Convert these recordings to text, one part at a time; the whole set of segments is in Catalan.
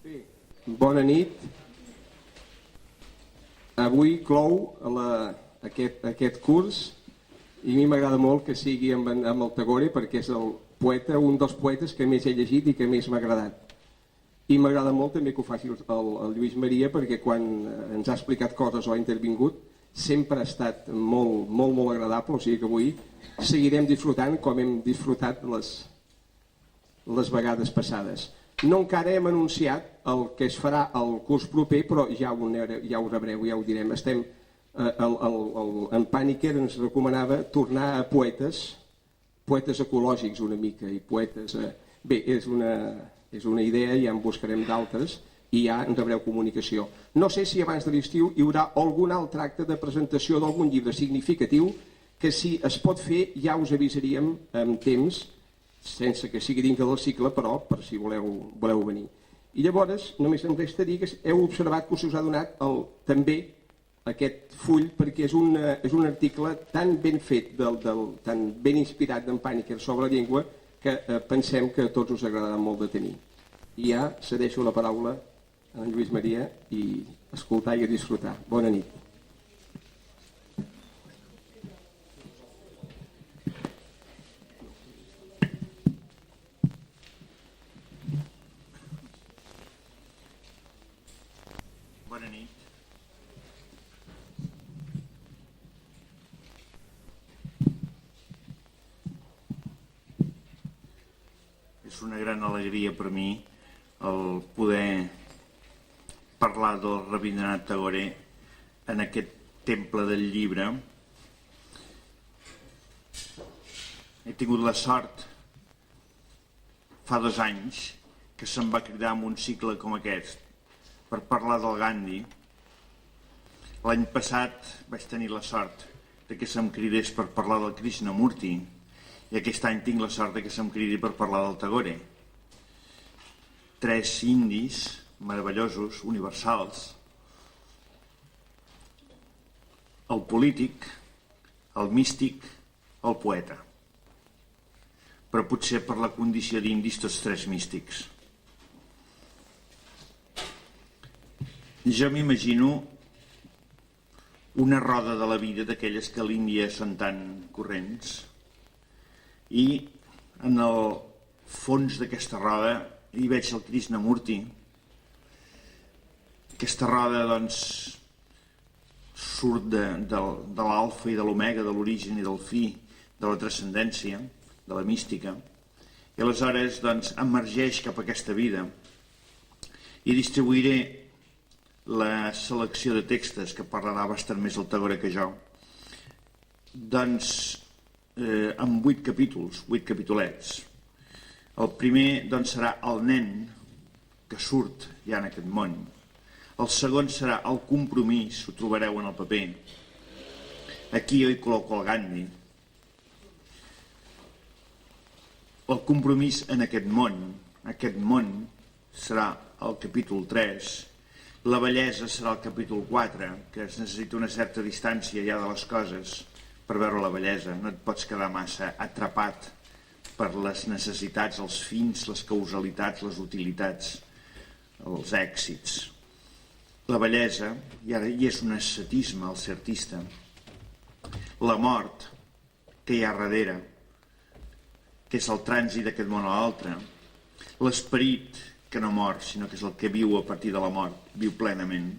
Bé, bona nit. Avui clou aquest curs i a mi m'agrada molt que sigui amb el Tagore perquè és el poeta, un dels poetes que més he llegit i que més m'ha agradat. I m'agrada molt també que ho faci el Lluís Maria perquè quan ens ha explicat coses o ha intervingut sempre ha estat molt, molt, molt agradable, o sigui que avui seguirem disfrutant com hem disfrutat les vegades passades. No encara hem anunciat el que es farà el curs proper, però ja ho rebreu, ja ho direm. En Paniker ens recomanava tornar a poetes ecològics una mica, i poetes... Bé, és una idea, ja en buscarem d'altres i ja en rebreu comunicació. No sé si abans de l'estiu hi haurà algun altre acte de presentació d'algun llibre significatiu que si es pot fer ja us avisaríem amb temps, sense que sigui dintre del cicle, però per si voleu venir. I llavors només em resta dir que heu observat que us ha donat també aquest full perquè és un article tan ben fet, tan ben inspirat d'en Paniker sobre la llengua que pensem que a tots us agradarà molt de tenir. I ja cedeixo la paraula a en Lluís Maria i escoltar i a disfrutar. Bona nit. Bona nit. És una gran alegria per mi el poder parlar del Rabindranath Tagore en aquest temple del llibre. He tingut la sort fa 2 anys que se'm va cridar en un cicle com aquest per parlar del Gandhi. L'any passat vaig tenir la sort de que se'm cridés per parlar del Krishnamurti i aquest any tinc la sort de que se'm cridi per parlar del Tagore. 3 indis meravellosos, universals, el polític, el místic, el poeta. Però potser per la condició d'indis tots 3 místics. Jo m'imagino una roda de la vida d'aquelles que a l'Índia són tan corrents i en el fons d'aquesta roda hi veig el Krishnamurti. Aquesta roda doncs surt de l'alfa i de l'omega, de l'origen i del fi, de la transcendència, de la mística, i aleshores doncs emergeix cap a aquesta vida. I distribuiré la selecció de textos, que parlarà bastant més el Tagore que jo, doncs amb 8 capítols, 8 capitolets. El primer doncs serà el nen que surt ja en aquest món. El segon serà el compromís, ho trobareu en el paper. Aquí jo hi col·loco el Gandhi. El compromís en aquest món serà el capítol 3. La bellesa serà el capítol 4, que es necessita una certa distància ja de les coses per veure la bellesa. No et pots quedar massa atrapat per les necessitats, els fins, les causalitats, les utilitats, els èxits. La bellesa, i ara hi és un ascetisme al ser artista. La mort que hi ha darrere, que és el trànsit d'aquest món a l'altre. L'esperit que no mor, sinó que és el que viu a partir de la mort, viu plenament.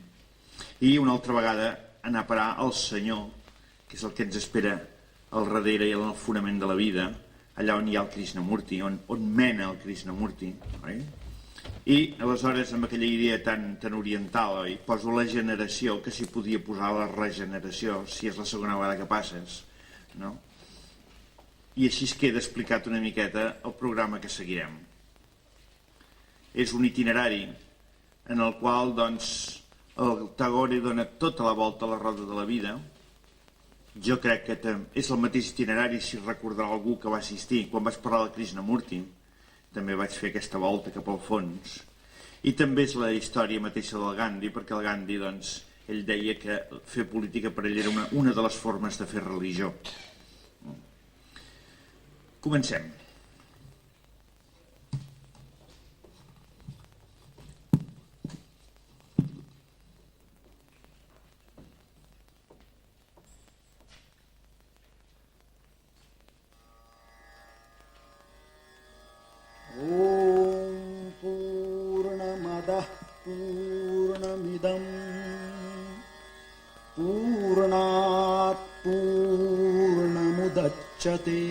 I una altra vegada anar a parar al Senyor, que és el que ens espera al darrere i al fonament de la vida, allà on hi ha el Krishnamurti, on mena el Krishnamurti. I aleshores amb aquella idea tan oriental, poso la generació, que s'hi podia posar la regeneració, si és la segona vegada que passes, no? I així es queda explicat una miqueta el programa que seguirem. És un itinerari en el qual doncs, el Tagore dona tota la volta a la roda de la vida. Jo crec que és el mateix itinerari, si recordarà algú que va assistir quan vaig parlar del Krishnamurti. També vaig fer aquesta volta cap al fons. I també és la història mateixa del Gandhi, perquè el Gandhi, doncs, ell deia que fer política per ell era una de les formes de fer religió. Comencem. udachyate.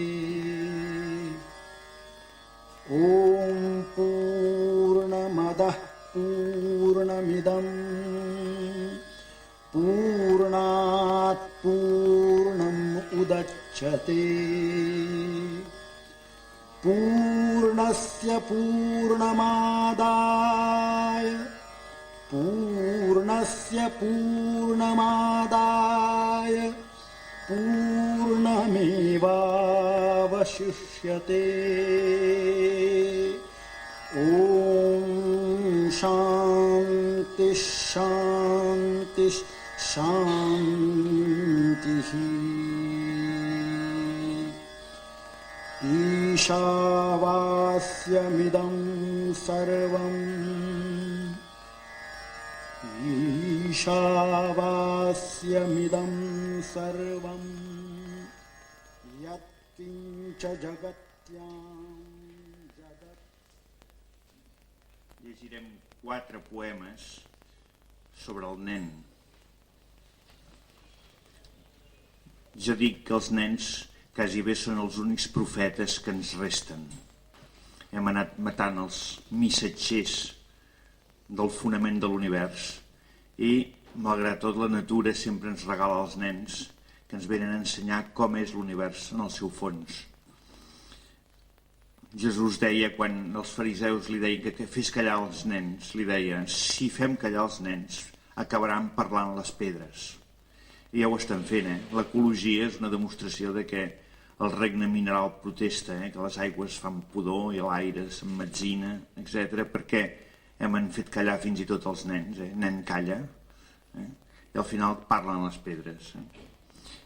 Om Purnamadah Purnamidam Purnat Purnam udachyate. Purnasya Purnamadaya Purnasya Purnamadaya Purnamevavashishyate. Om Shanti Shanti Shanti. Ishavasyamidam sarvam Ishavasyamidam sarvam Yatkincha jagatyam jagat. Llegirem 4 poemes sobre el nen. Jo dic que els nens quasi bé són els únics profetes que ens resten. Hem anat matant els missatgers del fonament de l'univers i, malgrat tot, la natura sempre ens regala els nens que ens venen a ensenyar com és l'univers en el seu fons. Jesús deia, quan els fariseus li deien que fes callar els nens, li deia, si fem callar els nens, acabaran parlant les pedres. I ja ho estan fent, L'ecologia és una demostració de que el regne mineral protesta, que les aigües fan pudor i l'aire s'emmetzina, etc. perquè hem fet callar fins i tot els nens. Nen calla, i al final parlen les pedres.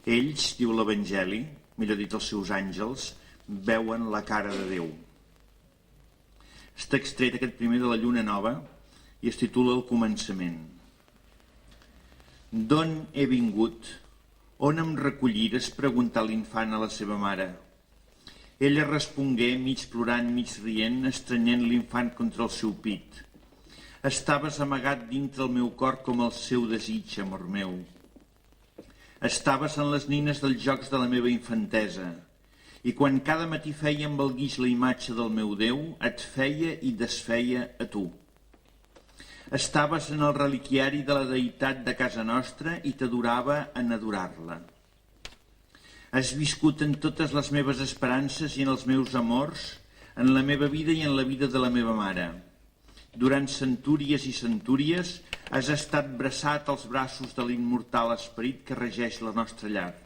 Ells, diu l'Evangeli, millor dit els seus àngels, veuen la cara de Déu. Està extret aquest primer de la lluna nova i es titula El començament. D'on he vingut? On em recollires? Preguntà l'infant a la seva mare. Ella respongué, mig plorant, mig rient, estrenyent l'infant contra el seu pit. Estaves amagat dintre el meu cor com el seu desig, amor meu. Estaves en les nines dels jocs de la meva infantesa, i quan cada matí feia amb el guix la imatge del meu Déu, et feia i desfeia a tu. Estaves en el reliquiari de la deïtat de casa nostra i t'adorava en adorar-la. Has viscut en totes les meves esperances i en els meus amors, en la meva vida i en la vida de la meva mare. Durant centúries i centúries has estat braçat als braços de l'immortal esperit que regeix la nostra llar.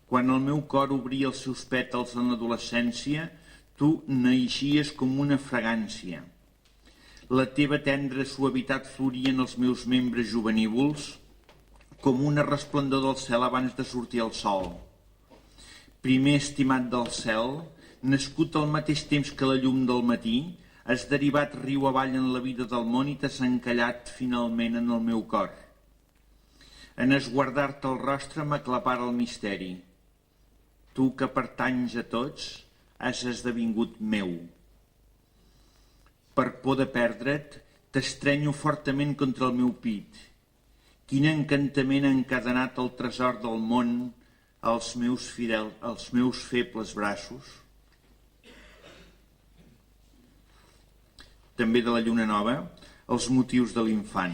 Quan el meu cor obria els seus pètals en l'adolescència, tu naixies com una fragància. La teva tendra suavitat floria en els meus membres juvenívols com una resplendor del cel abans de sortir el sol. Primer estimat del cel, nascut al mateix temps que la llum del matí, has derivat riu avall en la vida del món i t'has encallat finalment en el meu cor. En esguardar-te el rostre m'aclapara el misteri. Tu que pertanys a tots, has esdevingut meu. Per por de perdre't, t'estrenyo fortament contra el meu pit. Quin encantament ha encadenat el tresor del món als meus febles braços. També de la lluna nova, els motius de l'infant.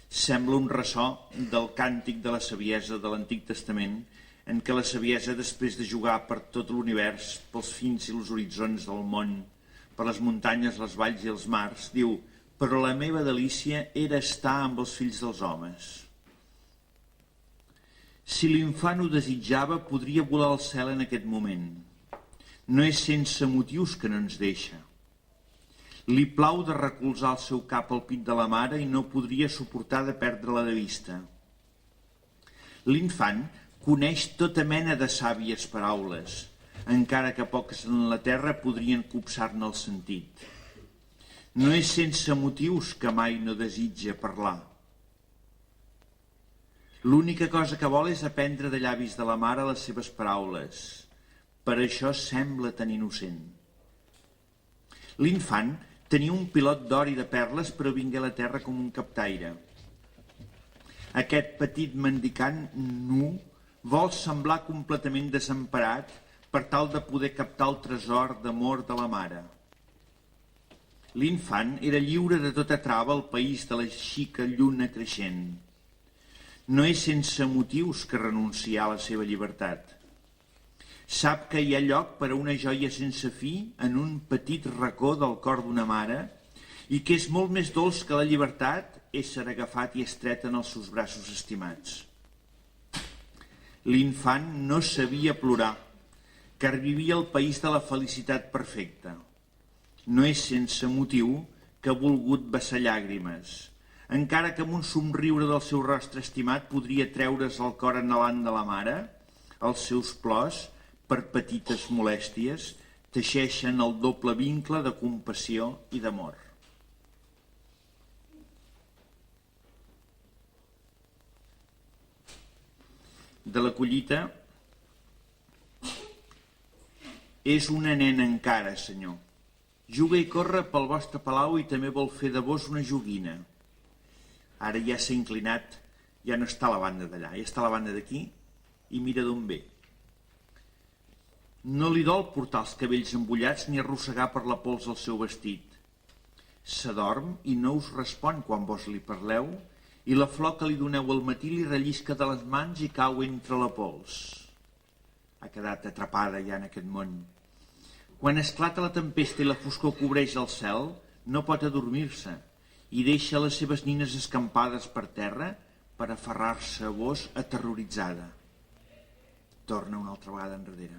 Sembla un ressò del càntic de la saviesa de l'Antic Testament, en què la saviesa, després de jugar per tot l'univers, pels fins i els horitzons del món, per les muntanyes, les valls i els mars, diu: però la meva delícia era estar amb els fills dels homes. Si l'infant ho desitjava, podria volar al cel en aquest moment. No és sense motius que no ens deixa. Li plau de recolzar el seu cap al pit de la mare i no podria suportar de perdre-la de vista. L'infant coneix tota mena de sàvies paraules, encara que poques en la terra podrien copsar-ne el sentit. No és sense motius que mai no desitja parlar. L'única cosa que vol és aprendre de llavis de la mare les seves paraules. Per això sembla tan innocent. L'infant tenia un pilot d'or i de perles, però vingué a la terra com un captaire. Aquest petit mendicant nu vol semblar completament desemparat per tal de poder captar el tresor d'amor de la mare. L'infant era lliure de tota trava al país de la xica lluna creixent. No és sense motius que renunciar a la seva llibertat. Sap que hi ha lloc per a una joia sense fi en un petit racó del cor d'una mare i que és molt més dolç que la llibertat ésser agafat i estret en els seus braços estimats. L'infant no sabia plorar, car vivia al país de la felicitat perfecta. No és sense motiu que ha volgut vessar llàgrimes, encara que amb un somriure del seu rostre estimat podria treure's el cor anhelant de la mare, els seus plors, per petites molèsties, teixeixen el doble vincle de compassió i d'amor. De la collita: és una nena encara, senyor. Juga i corre pel vostre palau i també vol fer de vos una joguina. Ara ja s'ha inclinat, ja no està a la banda d'allà, ja està a la banda d'aquí i mira d'on ve. No li dol portar els cabells embullats ni arrossegar per la pols el seu vestit. S'adorm i no us respon quan vos li parleu i la flor que li doneu al matí li rellisca de les mans i cau entre la pols. Ha quedat atrapada ja en aquest món. Quan esclata la tempesta i la foscor cobreix el cel, no pot adormir-se i deixa les seves nines escampades per terra per aferrar-se a vos aterroritzada. Torna una altra vegada enrere.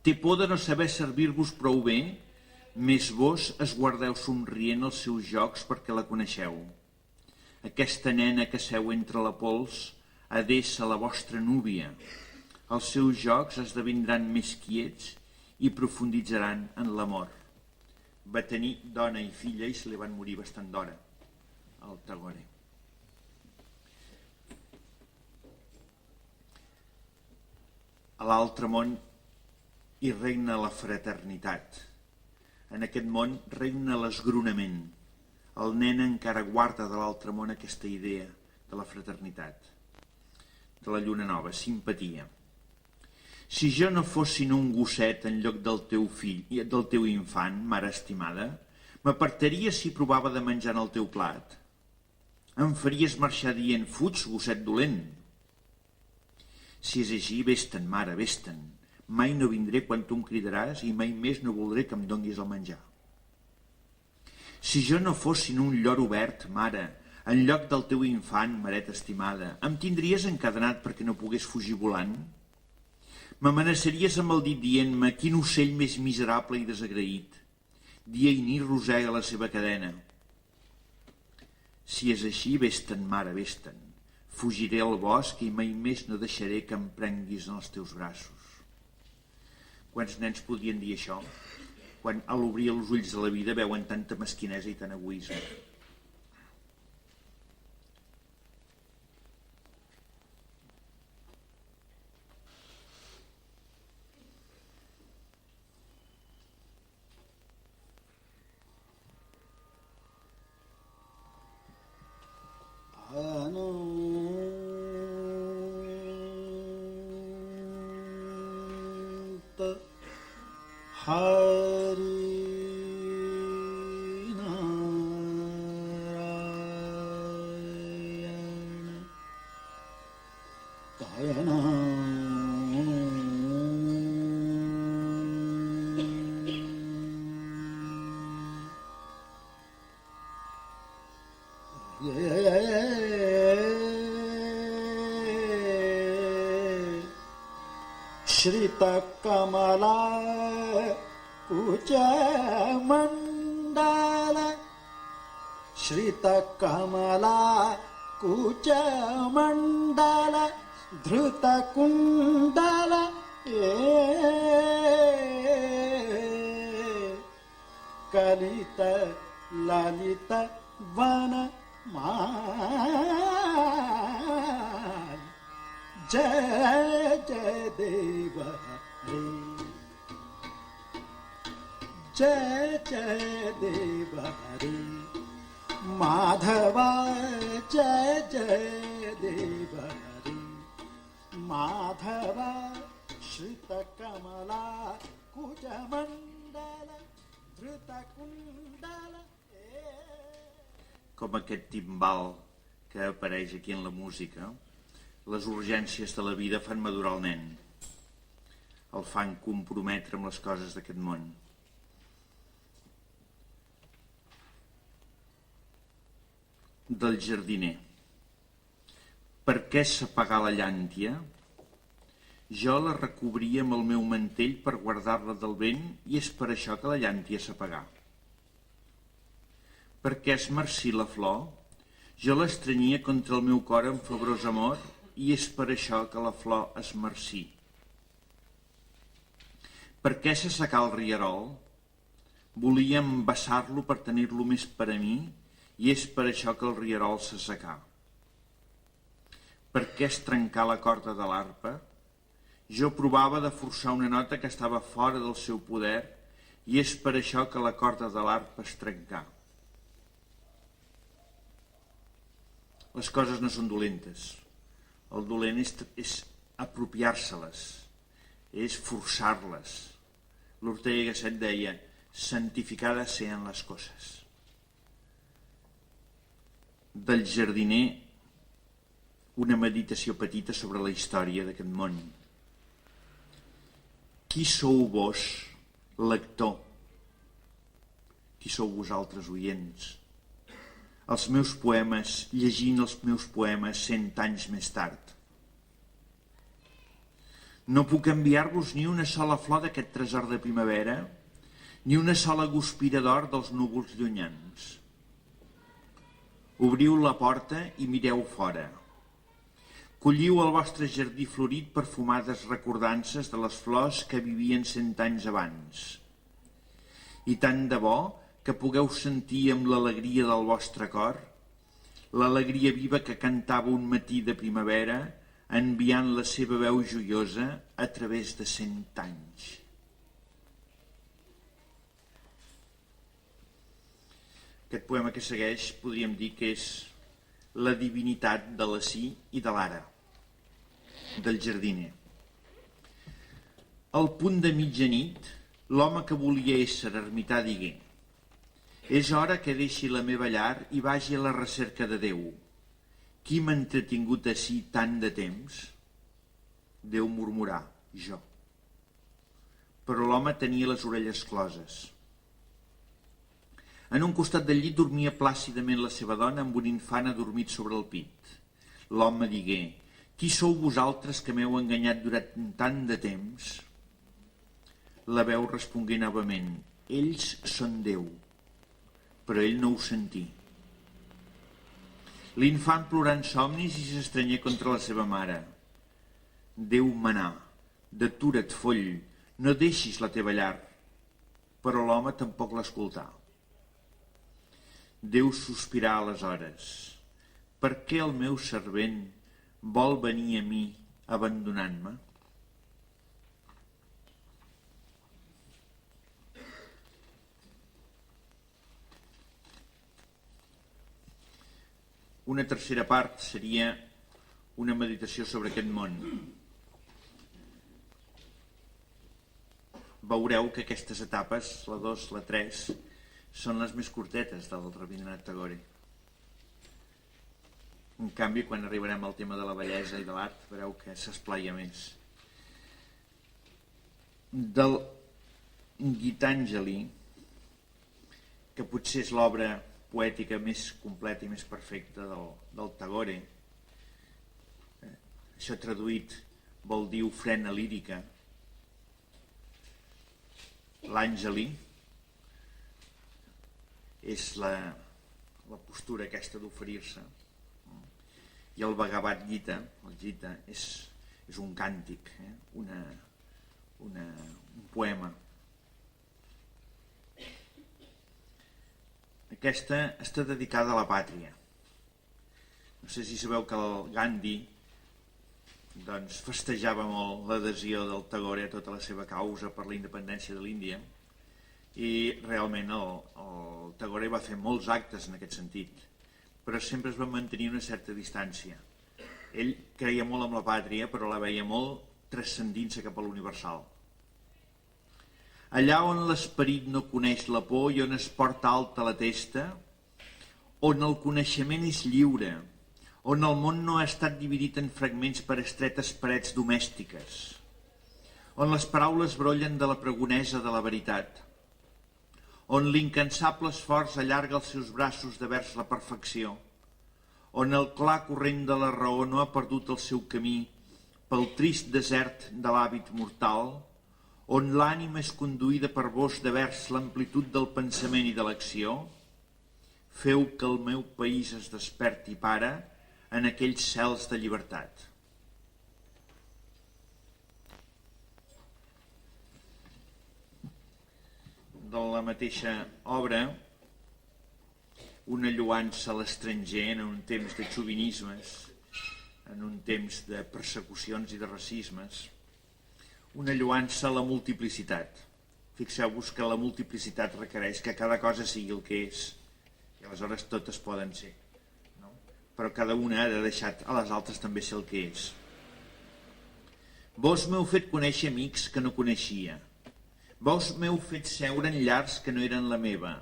Té por de no saber servir-vos prou bé, més vos es guardeu somrient els seus jocs perquè la coneixeu. Aquesta nena que seu entre la pols ha d'ésser la vostra núvia. Els seus jocs esdevindran més quiets i profunditzaran en l'amor. Va tenir dona i filla i se li van morir bastant d'hora, al Tagore. A l'altre món hi regna la fraternitat. En aquest món regna l'esgronament. El nen encara guarda de l'altre món aquesta idea de la fraternitat, de la lluna nova, simpatia. Si jo no fos sinó un gosset en lloc del teu fill i del teu infant, mare estimada, m'apartaria si provava de menjar en el teu plat. Em faries marxar dient, fuig, gosset dolent. Si és així, vés-te'n, mare, vés-te'n. Mai no vindré quan tu em cridaràs i mai més no voldré que em donguis el menjar. Si jo no fos sinó un llor obert, mare, en lloc del teu infant, mareta estimada, em tindries encadenat perquè no pogués fugir volant? M'amenaçaries amb el dit dient-me quin ocell més miserable i desagraït. Dia i nit rosega la seva cadena. Si és així, vés-te'n, mare, vés-te'n. Fugiré al bosc i mai més no deixaré que em prenguis en els teus braços. Quants nens podrien dir això? Quan a l'obrir els ulls de la vida veuen tanta mesquinesa i tant egoisme. श्रितकमला कुचमण्डल श्रितकमला कुचमण्डल धृतकुण्डल कलित ललित वन जय जय देव हरे जय जय देव हरे माधव जय जय देव हरे माधव श्रितकमला कुजमण्डल धृतकुण्डल. Com aquest timbal que apareix aquí en la música, les urgències de la vida fan madurar el nen, el fan comprometre amb les coses d'aquest món. Del jardiner. Per què s'apagà la llàntia? Jo la recobria amb el meu mantell per guardar-la del vent i és per això que la llàntia s'apagà. Per què esmarcí la flor? Jo l'estrenyia contra el meu cor amb febrós amor i és per això que la flor esmarcí. Per què s'assecà el rierol? Volia embassar-lo per tenir-lo més per a mi i és per això que el rierol s'assecà. Per què es trencà la corda de l'arpa? Jo provava de forçar una nota que estava fora del seu poder i és per això que la corda de l'arpa es trencà. Les coses no són dolentes. El dolent és apropiar-se-les, és forçar-les. L'Ortega y Gasset deia, santificadas sean les coses. Del jardiner, una meditació petita sobre la història d'aquest món. Qui sou vos, lector? Qui sou vosaltres, oients? Els meus poemes, llegint els meus poemes 100 anys més tard. No puc enviar-vos ni una sola flor d'aquest tresor de primavera, ni una sola guspira d'or dels núvols llunyans. Obriu la porta i mireu fora. Colliu el vostre jardí florit perfumades recordances de les flors que vivien 100 anys abans. I tant de bo que pugueu sentir amb l'alegria del vostre cor, l'alegria viva que cantava un matí de primavera, enviant la seva veu joiosa a través de 100 anys. Aquest poema que segueix podríem dir que és la divinitat de l'ací i de l'ara, del jardiner. Al punt de mitjanit, l'home que volia ésser ermità digué: és hora que deixi la meva llar i vagi a la recerca de Déu. Qui m'ha entretingut ací tant de temps? Déu murmurà, jo. Però l'home tenia les orelles closes. En un costat del llit dormia plàcidament la seva dona amb un infant adormit sobre el pit. L'home digué: qui sou vosaltres que m'heu enganyat durant tant de temps? La veu respongué novament: ells són Déu. Però ell no ho sentí. L'infant plorant somnis i s'estrenyé contra la seva mare. Déu manà: detura't, foll, no deixis la teva llar. Però l'home tampoc l'escoltà. Déu sospirà aleshores: per què el meu servent vol venir a mi abandonant-me? Una tercera part seria una meditació sobre aquest món. Veureu que aquestes etapes, la 2, la 3, són les més curtetes del Rabindranath Tagore. En canvi, quan arribarem al tema de la bellesa i de l'art, veureu que s'esplaia més. Del Gitànjali, que potser és l'obra poètica més completa i més perfecta del Tagore. Això traduït vol dir ofrena lírica. L'Àngeli és la postura aquesta d'oferir-se. I el Bhagavad Gita, el Gita, és un càntic, un poema. Aquesta està dedicada a la pàtria. No sé si sabeu que el Gandhi festejava molt l'adhesió del Tagore a tota la seva causa per la independència de l'Índia i realment el Tagore va fer molts actes en aquest sentit, però sempre es va mantenir una certa distància. Ell creia molt en la pàtria, però la veia molt transcendint-se cap a l'universal. Allà on l'esperit no coneix la por i on es porta alta la testa, on el coneixement és lliure, on el món no ha estat dividit en fragments per estretes parets domèstiques, on les paraules brollen de la pregonesa de la veritat, on l'incansable esforç allarga els seus braços de vers la perfecció, on el clar corrent de la raó no ha perdut el seu camí pel trist desert de l'hàbit mortal, on l'ànima és conduïda per vos de vers l'amplitud del pensament i de l'acció, feu que el meu país es desperti, pare, en aquells cels de llibertat. De la mateixa obra, una lloança a l'estranger en un temps de xovinismes, en un temps de persecucions i de racismes, una lloança a la multiplicitat. Fixeu-vos que la multiplicitat requereix que cada cosa sigui el que és, i aleshores totes poden ser, no? Però cada una ha de deixar a les altres també ser el que és. Vos m'heu fet conèixer amics que no coneixia. Vos m'heu fet seure en llars que no eren la meva.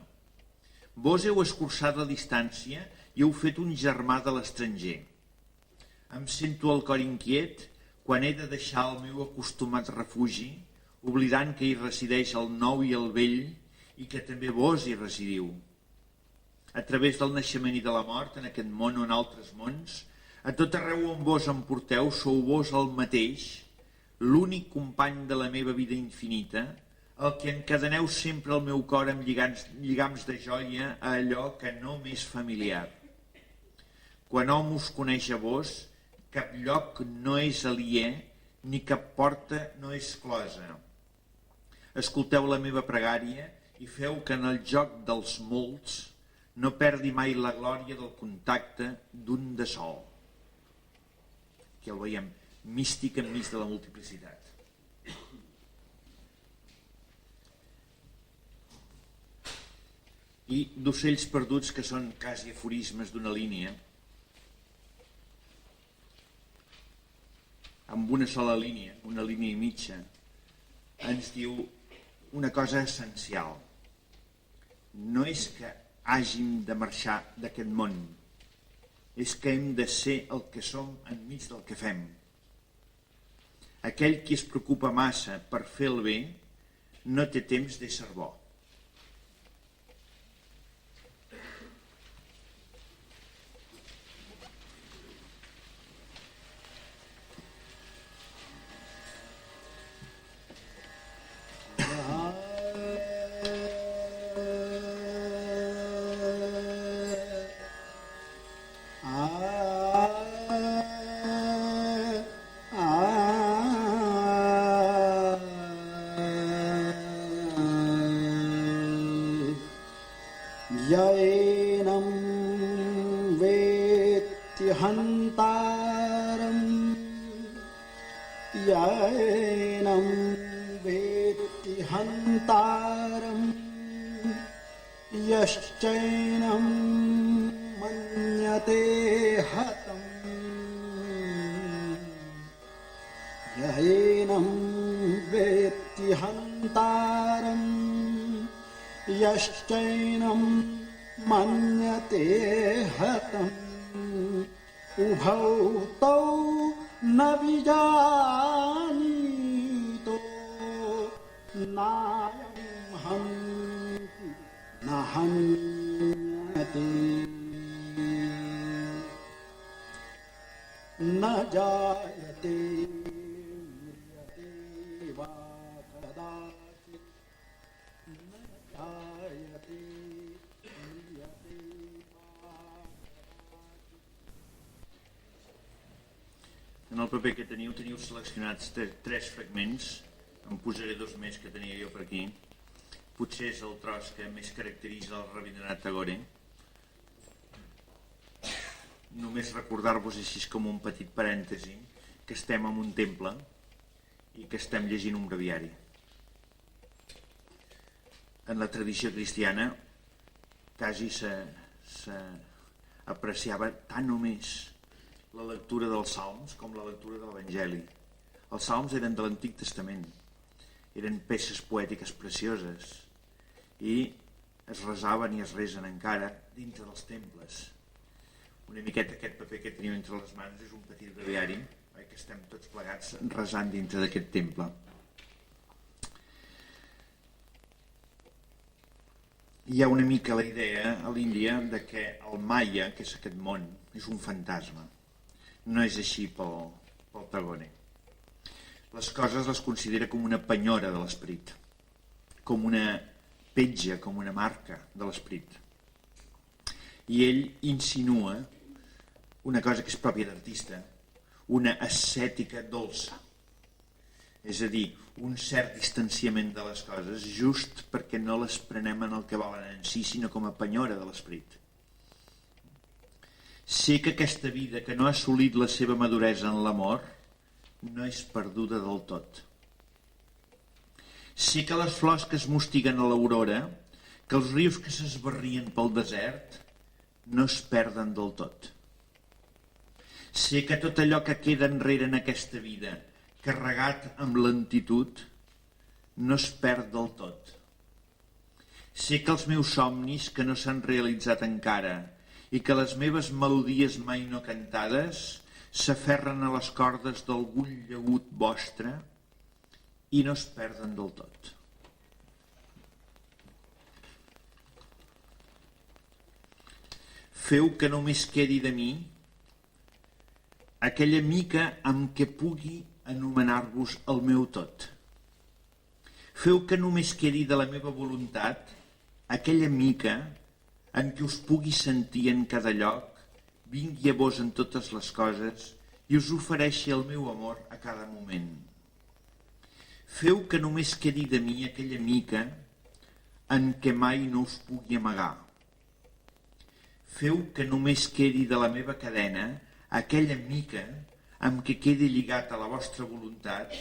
Vos heu escurçat la distància i heu fet un germà de l'estranger. Em sento el cor inquiet quan he de deixar el meu acostumat refugi, oblidant que hi resideix el nou i el vell i que també vos hi residiu. A través del naixement i de la mort, en aquest món o en altres mons, a tot arreu on vos em porteu, sou vos el mateix, l'únic company de la meva vida infinita, el que encadeneu sempre el meu cor amb lligams de joia a allò que no m'és familiar. Quan hom us coneix a vos, cap lloc no és aliè, ni cap porta no és closa. Escolteu la meva pregària i feu que en el joc dels molts no perdi mai la glòria del contacte d'un de sol. Aquí el veiem, místic enmig de la multiplicitat. I d'ocells perduts, que són quasi aforismes d'una línia, amb una sola línia, una línia i mitja, ens diu una cosa essencial. No és que hàgim de marxar d'aquest món, és que hem de ser el que som enmig del que fem. Aquell qui es preocupa massa per fer el bé no té temps d'ésser bo. Yaenam vetti hantaram, yaenam vetti hantaram, yaschainam manyate hatam, yaenam vetti hantaram, yaschainam manyate hatam, ubhau tau na vijanito, nayam hanti na hanyate, na jayate mriyate va kadachit, na jayate mriyate va kadachit. En el paper que teniu seleccionats tres fragments, en posaré dos més que tenia jo per aquí. Potser és el tros que més caracteritza el Rabindranath Tagore. Només recordar-vos així com un petit parèntesi que estem en un temple i que estem llegint un breviari. En la tradició cristiana quasi s'apreciava tant o més la lectura dels salms com la lectura de l'Evangeli. Els salms eren de l'Antic Testament, eren peces poètiques precioses i es resaven i es resen encara dintre dels temples. Una miqueta aquest paper que teniu entre les mans és un petit breviari que estem tots plegats resant dintre d'aquest temple. Hi ha una mica la idea a l'Índia de que el Maya, que és aquest món, és un fantasma. No és així pel Tagore. Les coses les considera com una penyora de l'esperit, com una petja, com una marca de l'esperit. I ell insinua una cosa que és pròpia d'artista, una ascètica dolça. És a dir, un cert distanciament de les coses just perquè no les prenem en el que valen en si, sinó com a penyora de l'esperit. Sé que aquesta vida que no ha assolit la seva maduresa en l'amor no és perduda del tot. Sé que les flors que es mostiguen a l'aurora, que els rius que s'esbarrien pel desert, no es perden del tot. Sé que tot allò que queda enrere en aquesta vida, carregat amb lentitud, no es perd del tot. Sé que els meus somnis que no s'han realitzat encara i que les meves melodies mai no cantades s'aferren a les cordes d'algun llaüt vostre i no es perden del tot. Feu que només quedi de mi aquella mica amb què pugui anomenar-vos el meu tot. Feu que només quedi de la meva voluntat aquella mica en què us pugui sentir en cada lloc, vingui a vos en totes les coses i us ofereixi el meu amor a cada moment. Feu que només quedi de mi aquella mica en què mai no us pugui amagar. Feu que només quedi de la meva cadena aquella mica amb què quedi lligat a la vostra voluntat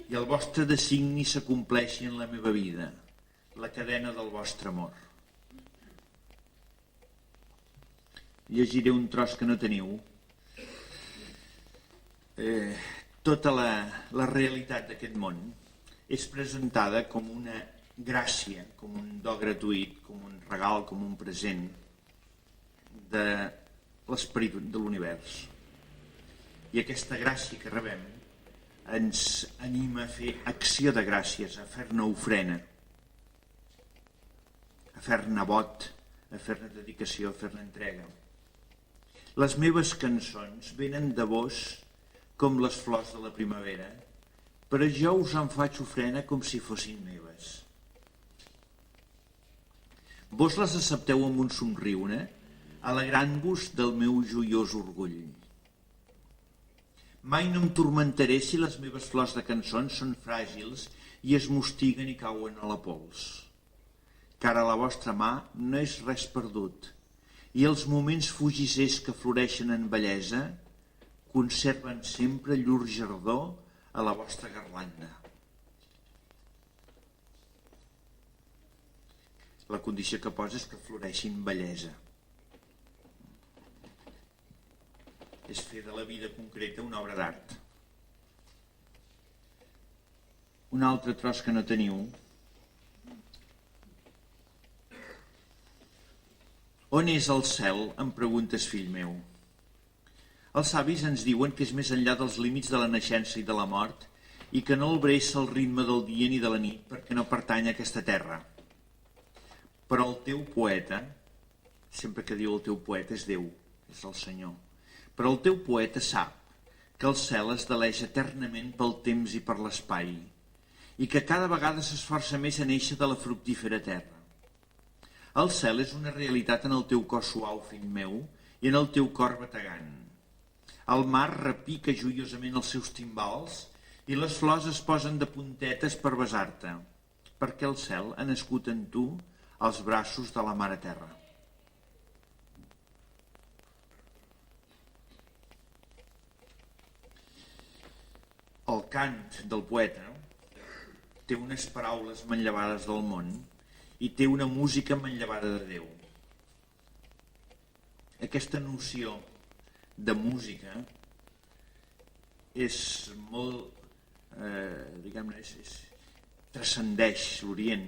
i el vostre designi s'acompleixi en la meva vida, la cadena del vostre amor. Llegiré un tros que no teniu. Tota la realitat d'aquest món és presentada com una gràcia, com un do gratuït, com un regal, com un present de l'esperit de l'univers. I aquesta gràcia que rebem ens anima a fer acció de gràcies, a fer-ne ofrena, a fer-ne vot, a fer-ne dedicació, a fer-ne entrega. Les meves cançons venen de vos com les flors de la primavera, però jo us en faig ofrena com si fossin meves. Vos les accepteu amb un somriure, alegrant-vos del meu joiós orgull. Mai no em turmentaré si les meves flors de cançons són fràgils i es mostiguen i cauen a la pols. Car a la vostra mà no és res perdut i els moments fugissers que floreixen en bellesa conserven sempre llur jardor a la vostra garlanda. La condició que posa és que floreixin bellesa. És fer de la vida concreta una obra d'art. Un altre tros que no teniu. On és el cel? Em preguntes, fill meu. Els savis ens diuen que és més enllà dels límits de la naixença i de la mort i que no el bressa el ritme del dia ni de la nit perquè no pertany a aquesta terra. Però el teu poeta, sempre que diu el teu poeta és Déu, és el Senyor, però el teu poeta sap que el cel es deleix eternament pel temps i per l'espai i que cada vegada s'esforça més a néixer de la fructífera terra. El cel és una realitat en el teu cos suau, fill meu, i en el teu cor bategant. El mar repica joiosament els seus timbals i les flors es posen de puntetes per besar-te, perquè el cel ha nascut en tu als braços de la Mare Terra. El cant del poeta té unes paraules manllevades del món i té una música manllevada de Déu. Aquesta noció de música és molt, diguem-ne, transcendeix l'Orient,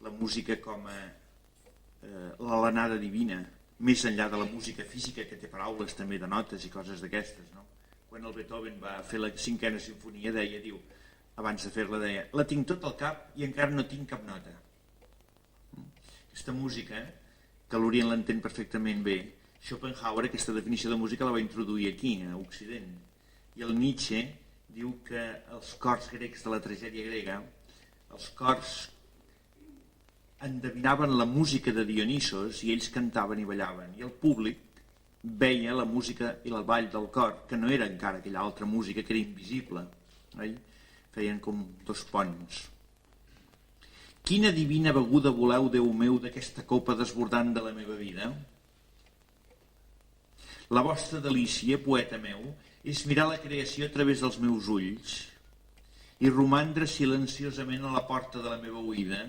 la música com a l'alenada divina, més enllà de la música física, que té paraules també de notes i coses d'aquestes, no? Quan el Beethoven va fer la 5a sinfonia diu, abans de fer-la deia, la tinc tot al cap i encara no tinc cap nota. Aquesta música, que l'Orient l'entén perfectament bé, Schopenhauer aquesta definició de música la va introduir aquí, a Occident, i el Nietzsche diu que els cors grecs de la tragèdia grega, els cors endevinaven la música de Dionisos i ells cantaven i ballaven, i el públic veia la música i el ball del cor, que no era encara aquella altra música que era invisible, oi? Feien com dos ponts. Quina divina beguda voleu, Déu meu, d'aquesta copa desbordant de la meva vida? La vostra delícia, poeta meu, és mirar la creació a través dels meus ulls i romandre silenciosament a la porta de la meva oïda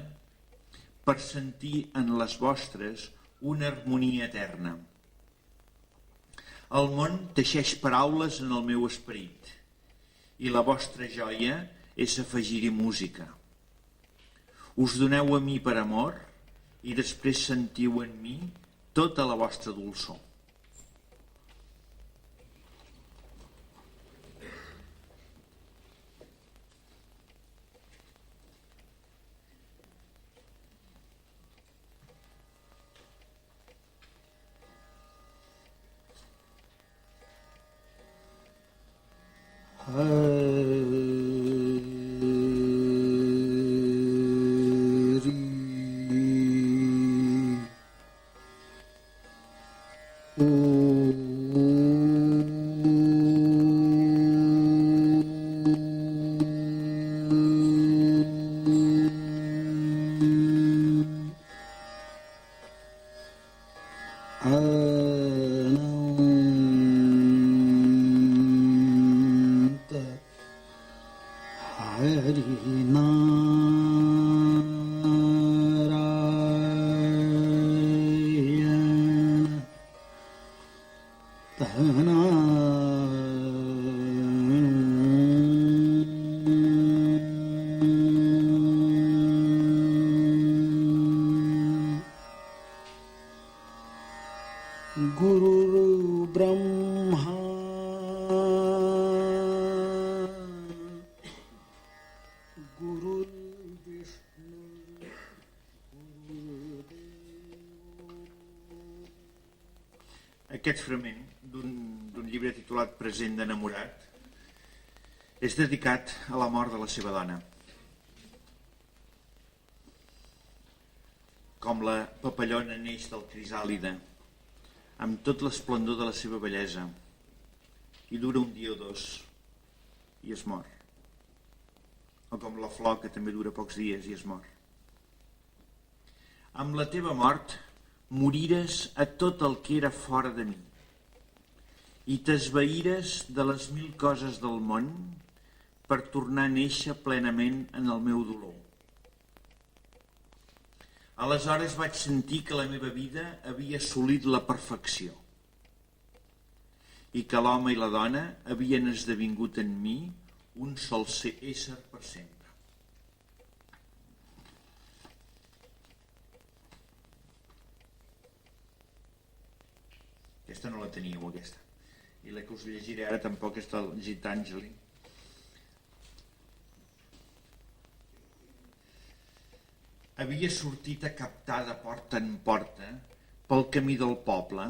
per sentir en les vostres una harmonia eterna. El món teixeix paraules en el meu esperit i la vostra joia és afegir-hi música. Us doneu a mi per amor i després sentiu en mi tota la vostra dolçor. Aquest fragment d'un llibre titulat Present d'enamorat és dedicat a la mort de la seva dona. Com la papallona neix del crisàlide, amb tot l'esplendor de la seva bellesa, i dura un dia o dos i es mor. O com la flor, que també dura pocs dies i es mor. Amb la teva mort morires a tot el que era fora de mi i t'esvaïres de les 1000 coses del món per tornar a néixer plenament en el meu dolor. Aleshores vaig sentir que la meva vida havia assolit la perfecció i que l'home i la dona havien esdevingut en mi un sol ésser per sempre. Aquesta no la teníeu, aquesta. I la que us llegiré ara tampoc és del Gitàngeli. Havia sortit a captar de porta en porta pel camí del poble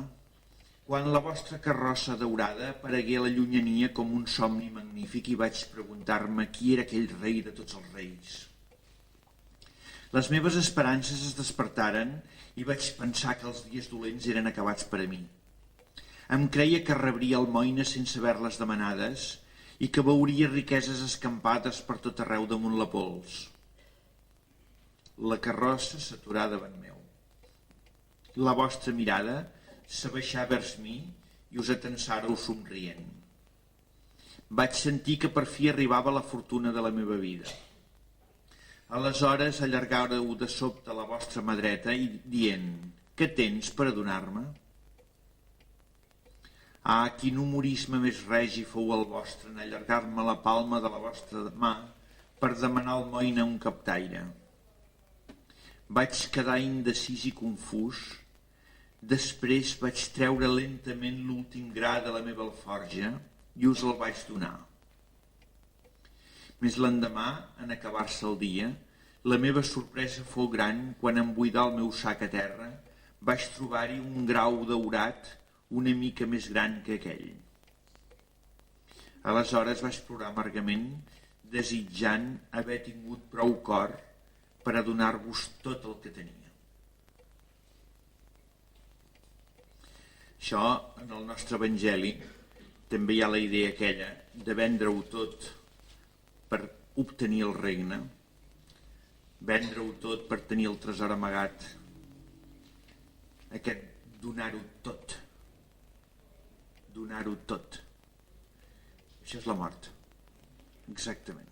quan la vostra carrossa daurada aparegué a la llunyania com un somni magnífic i vaig preguntar-me qui era aquell rei de tots els reis. Les meves esperances es despertaren i vaig pensar que els dies dolents eren acabats per a mi. Em creia que rebria almoines sense haver-les demanades i que veuria riqueses escampades per tot arreu damunt la pols. La carrossa s'aturà davant meu. La vostra mirada s'abaixà vers mi i us atensàreu somrient. Vaig sentir que per fi arribava la fortuna de la meva vida. Aleshores allargàreu de sobte la vostra mà dreta i dient: «Què tens per a donar-me?» Ah, quin humorisme més regi fou el vostre en allargar-me la palma de la vostra mà per demanar almoina a un captaire. Vaig quedar indecis i confús. Després vaig treure lentament l'últim gra de la meva alforja i us el vaig donar. Més l'endemà, en acabar-se el dia, la meva sorpresa fou gran quan en buidar el meu sac a terra vaig trobar-hi un grau daurat una mica més gran que aquell. Aleshores vaig plorar amargament, desitjant haver tingut prou cor per a donar-vos tot el que tenia. Això, en el nostre evangeli, també hi ha la idea aquella de vendre-ho tot per obtenir el regne, vendre-ho tot per tenir el tresor amagat, aquest donar-ho tot. Donar-ho tot. Això és la mort. Exactament.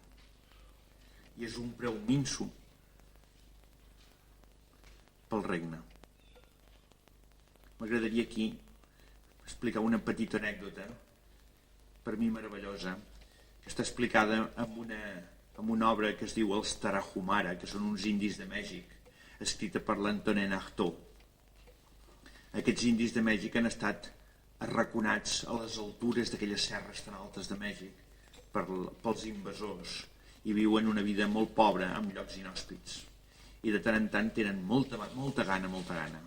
I és un preu minso pel regne. M'agradaria aquí explicar una petita anècdota, per mi meravellosa, que està explicada en una obra que es diu Els Tarahumara, que són uns indis de Mèxic, escrita per l'Antonin Artaud. Aquests indis de Mèxic han estat arraconats a les altures d'aquelles serres tan altes de Mèxic pels invasors i viuen una vida molt pobra en llocs inhòspits i de tant en tant tenen molta gana.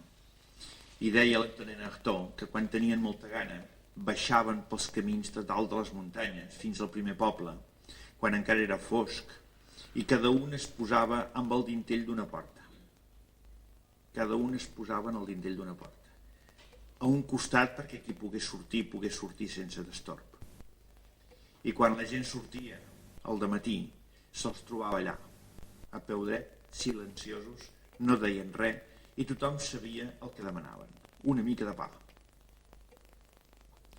I deia l'Antonin Artaud que quan tenien molta gana baixaven pels camins de dalt de les muntanyes fins al primer poble, quan encara era fosc, i cada un es posava amb el dintell d'una porta. Cada un es posava en el dintell d'una porta, a un costat perquè qui pogués sortir sense destorb. I quan la gent sortia al dematí, se'ls trobava allà, a peu dret, silenciosos, no deien res, i tothom sabia el que demanaven, una mica de pa.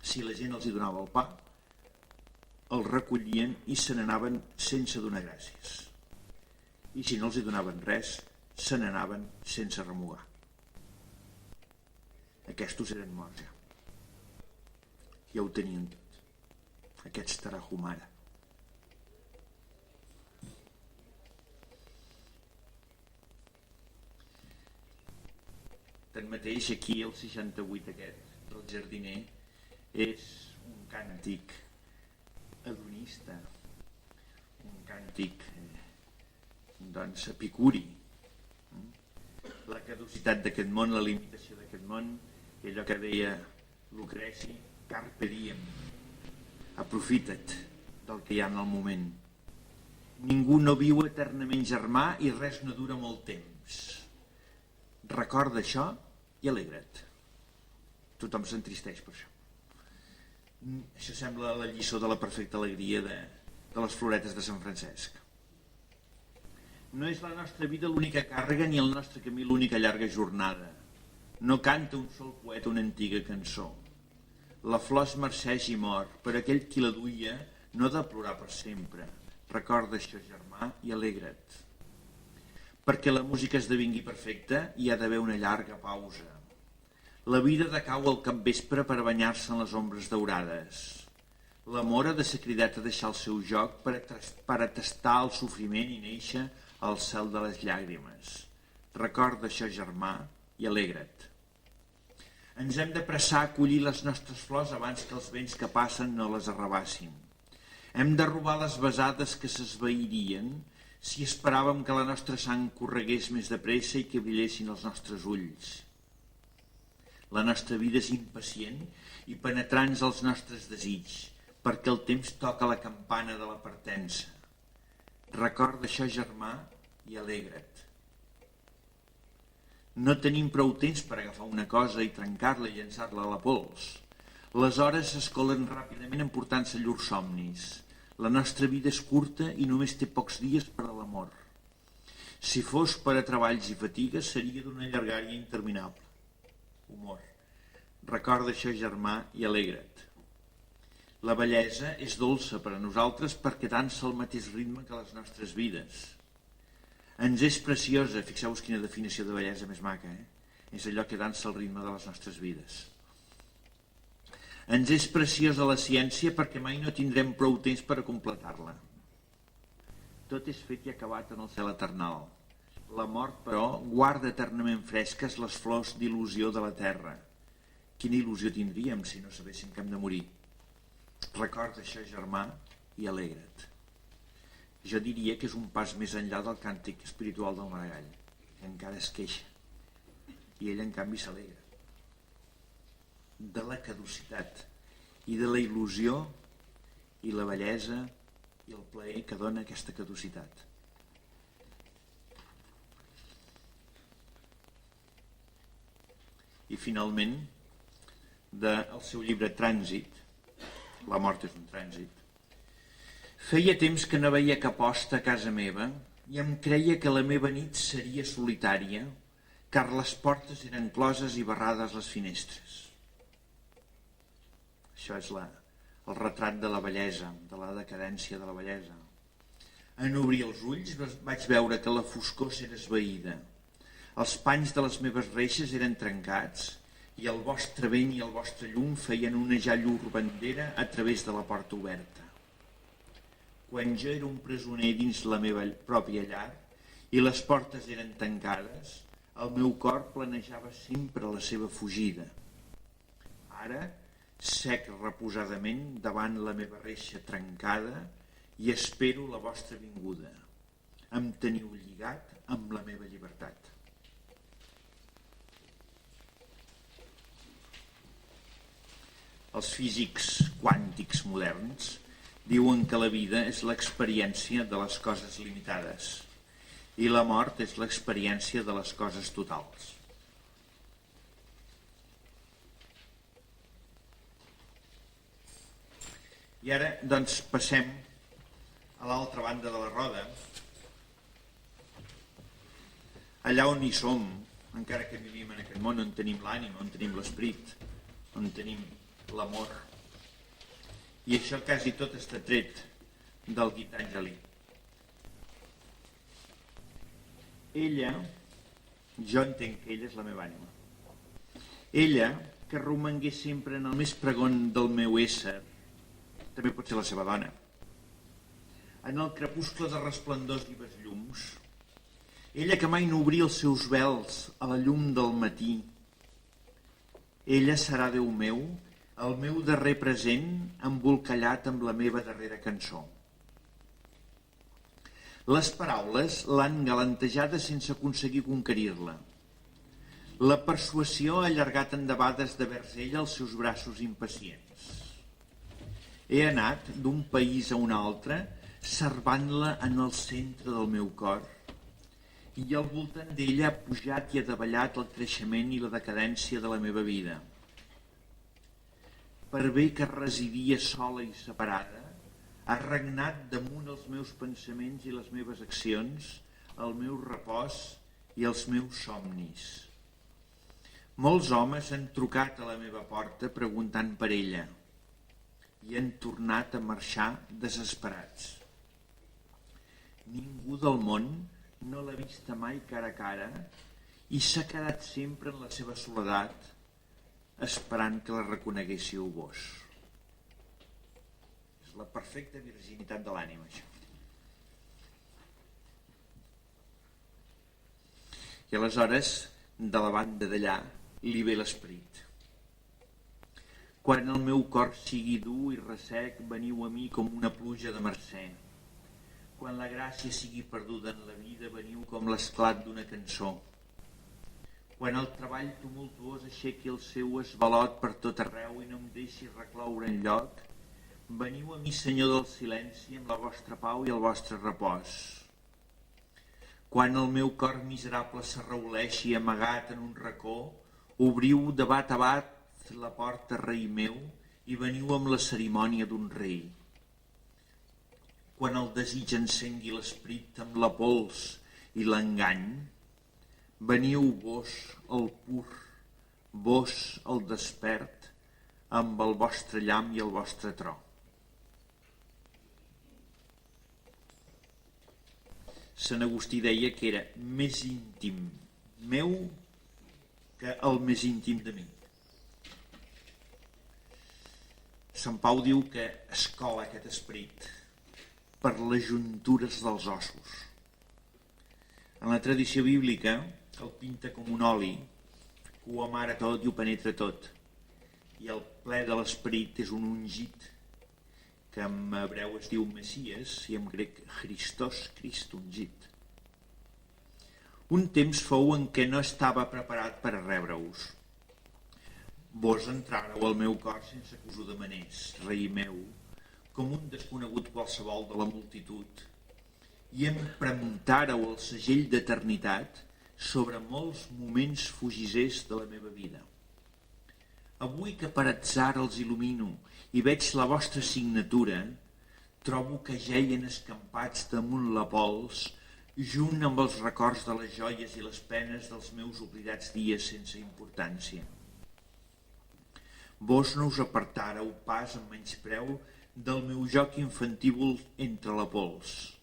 Si la gent els hi donava el pa, el recollien i se n'anaven sense donar gràcies. I si no els hi donaven res, se n'anaven sense remugar. Aquests eren morts ja. Ja ho tenien tot. Aquests Tarahumara. Tanmateix, aquí el 68 aquest del jardiner és un càntic hedonista, un càntic doncs epicuri. La caducitat d'aquest món, la limitació d'aquest món, i allò que deia Lucreci, carpe diem, aprofita't del que hi ha en el moment. Ningú no viu eternament germà i res no dura molt temps. Recorda això i alegra't. Tothom s'entristeix per això. Això sembla la lliçó de la perfecta alegria de les floretes de Sant Francesc. No és la nostra vida l'única càrrega ni el nostre camí l'única llarga jornada. No canta un sol poeta una antiga cançó. La flor es marceix i mor, per aquell qui la duia no ha de plorar per sempre. Recorda això, germà, i alegra't. Perquè la música esdevingui perfecta hi ha d'haver una llarga pausa. La vida decau al capvespre per banyar-se en les ombres daurades. L'amor ha de ser cridat a deixar el seu joc per atestar el sofriment i néixer al cel de les llàgrimes. Recorda això, germà, i alegra't. Ens hem de pressar a collir les nostres flors abans que els vents que passen no les arrabassin. Hem de robar les besades que s'esvairien si esperàvem que la nostra sang corregués més de pressa i que brillessin els nostres ulls. La nostra vida és impacient i penetrants els nostres desigs, perquè el temps toca la campana de la partença. Recorda això, germà, i alegra't. No tenim prou temps per agafar una cosa i trencar-la i llançar-la a la pols. Les hores s'escolen ràpidament emportant-se llurs somnis. La nostra vida és curta i només té pocs dies per a l'amor. Si fos per a treballs i fatigues, seria d'una llargària interminable. Humor. Recorda això, germà, i alegra't. La bellesa és dolça per a nosaltres perquè dansa al mateix ritme que les nostres vides. Ens és preciosa, fixeu-vos quina definició de bellesa més maca, És allò que dansa al ritme de les nostres vides. Ens és preciosa la ciència perquè mai no tindrem prou temps per a completar-la. Tot és fet i acabat en el cel eternal. La mort, però, guarda eternament fresques les flors d'il·lusió de la terra. Quina il·lusió tindríem si no sabéssim que hem de morir? Recorda això, germà, i alegra't. Jo diria que és un pas més enllà del càntic espiritual del Maragall, que encara es queixa, i ell, en canvi, s'alegra. De la caducitat i de la il·lusió i la bellesa i el plaer que dona aquesta caducitat. I finalment, del seu llibre Trànsit, La mort és un trànsit, feia temps que no veia cap hoste a casa meva i em creia que la meva nit seria solitària, car les portes eren closes i barrades les finestres. Això és el retrat de la bellesa, de la decadència de la bellesa. En obrir els ulls vaig veure que la foscor s'era esvaïda. Els panys de les meves reixes eren trencats i el vostre vent i el vostre llum feien onejar llur bandera a través de la porta oberta. Quan jo era un presoner dins la meva pròpia llar i les portes eren tancades, el meu cor planejava sempre la seva fugida. Ara, sec reposadament davant la meva reixa trencada i espero la vostra vinguda. Em teniu lligat amb la meva llibertat. Els físics quàntics moderns diuen que la vida és l'experiència de les coses limitades i la mort és l'experiència de les coses totals. I ara, doncs, passem a l'altra banda de la roda, allà on hi som, encara que vivim en aquest món, on tenim l'ànima, on tenim l'esperit, on tenim l'amor. I això quasi tot està tret del Gitànjali. Ella, jo entenc que ella és la meva ànima. Ella, que romangué sempre en el més pregon del meu ésser, també pot ser la seva dona. En el crepuscle de resplendors vives llums, ella que mai no obria els seus vels a la llum del matí, ella serà, Déu meu, el meu darrer present embolcallat amb la meva darrera cançó. Les paraules l'han galantejada sense aconseguir conquerir-la. La persuasió ha allargat endebades de vers ella els seus braços impacients. He anat d'un país a un altre, servant-la en el centre del meu cor, i al voltant d'ella ha pujat i ha davallat el creixement i la decadència de la meva vida. Per bé que residia sola i separada, ha regnat damunt els meus pensaments i les meves accions, el meu repòs i els meus somnis. Molts homes han trucat a la meva porta preguntant per ella, i han tornat a marxar desesperats. Ningú del món no l'ha vista mai cara a cara i s'ha quedat sempre en la seva soledat esperant que la reconeguéssiu vos. És la perfecta virginitat de l'ànima, això. I aleshores, de la banda d'allà, li ve l'esperit. Quan el meu cor sigui dur i ressec, veniu a mi com una pluja de mercè. Quan la gràcia sigui perduda en la vida, veniu com l'esclat d'una cançó. Quan el treball tumultuós aixequi el seu esvalot per tot arreu i no em deixi recloure enlloc, veniu a mi, Senyor del silenci, amb la vostra pau i el vostre repòs. Quan el meu cor miserable s'arrauleixi amagat en un racó, obriu de bat a bat la porta, rei meu, i veniu amb la cerimònia d'un rei. Quan el desig encengui l'esperit amb la pols i l'engany, veniu vos el pur, vos el despert, amb el vostre llamp i el vostre tro. Sant Agustí deia que era més íntim meu que el més íntim de mi. Sant Pau diu que escola aquest esperit per les juntures dels ossos. En la tradició bíblica el pinta com un oli que ho amara tot i ho penetra tot. I el ple de l'esperit és un ungit que en hebreu es diu Messies i en grec Christos, Crist ungit. Un temps fou en què no estava preparat per a rebre-us. Vos entràreu al meu cor sense que us ho demanés, rei meu, com un desconegut qualsevol de la multitud, i em premuntàreu el segell d'eternitat sobre molts moments fugisers de la meva vida. Avui que per atzar els il·lumino i veig la vostra signatura, trobo que jeien escampats damunt la pols, junt amb els records de les joies i les penes dels meus oblidats dies sense importància. Vos no us apartàreu pas amb menyspreu del meu joc infantívol entre la pols,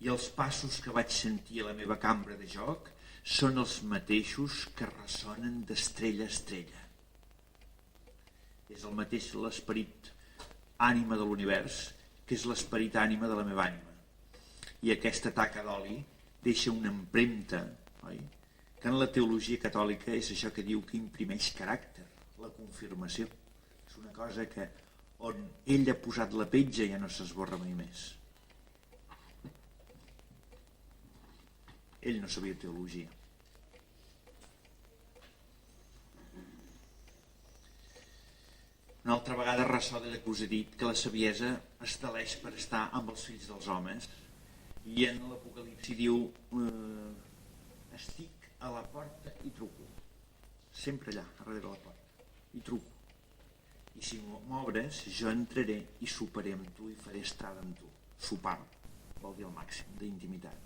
i els passos que vaig sentir a la meva cambra de joc són els mateixos que ressonen d'estrella a estrella. És el mateix l'esperit ànima de l'univers que és l'esperit ànima de la meva ànima. I aquesta taca d'oli deixa una empremta, oi? Que en la teologia catòlica és això que diu que imprimeix caràcter, la confirmació. És una cosa que on ell ha posat la petja ja no s'esborra mai més. Ell no sabia teologia. Una altra vegada ressò de que us he dit que la saviesa es deleix per estar amb els fills dels homes, i en l'Apocalipsi diu estic a la porta i truco. Sempre allà, darrere de la porta. I truco. I si m'obres, jo entraré i soparé amb tu i faré estada amb tu. Sopar vol dir el màxim d'intimitat.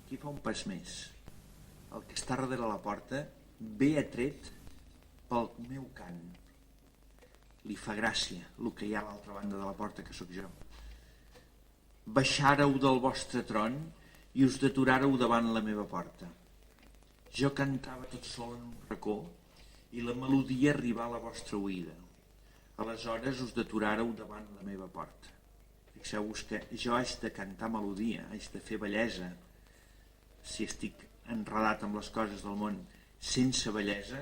Aquí fa un pas més. El que està darrere la porta ve atret pel meu cant. Li fa gràcia el que hi ha a l'altra banda de la porta, que sóc jo. Baixàreu del vostre tron i us deturàreu davant la meva porta. Jo cantava tot sol en un racó i la melodia arribà a la vostra oïda. Aleshores us deturàreu davant la meva porta. Fixeu-vos que jo haig de cantar melodia, haig de fer bellesa. Si estic enredat amb les coses del món sense bellesa,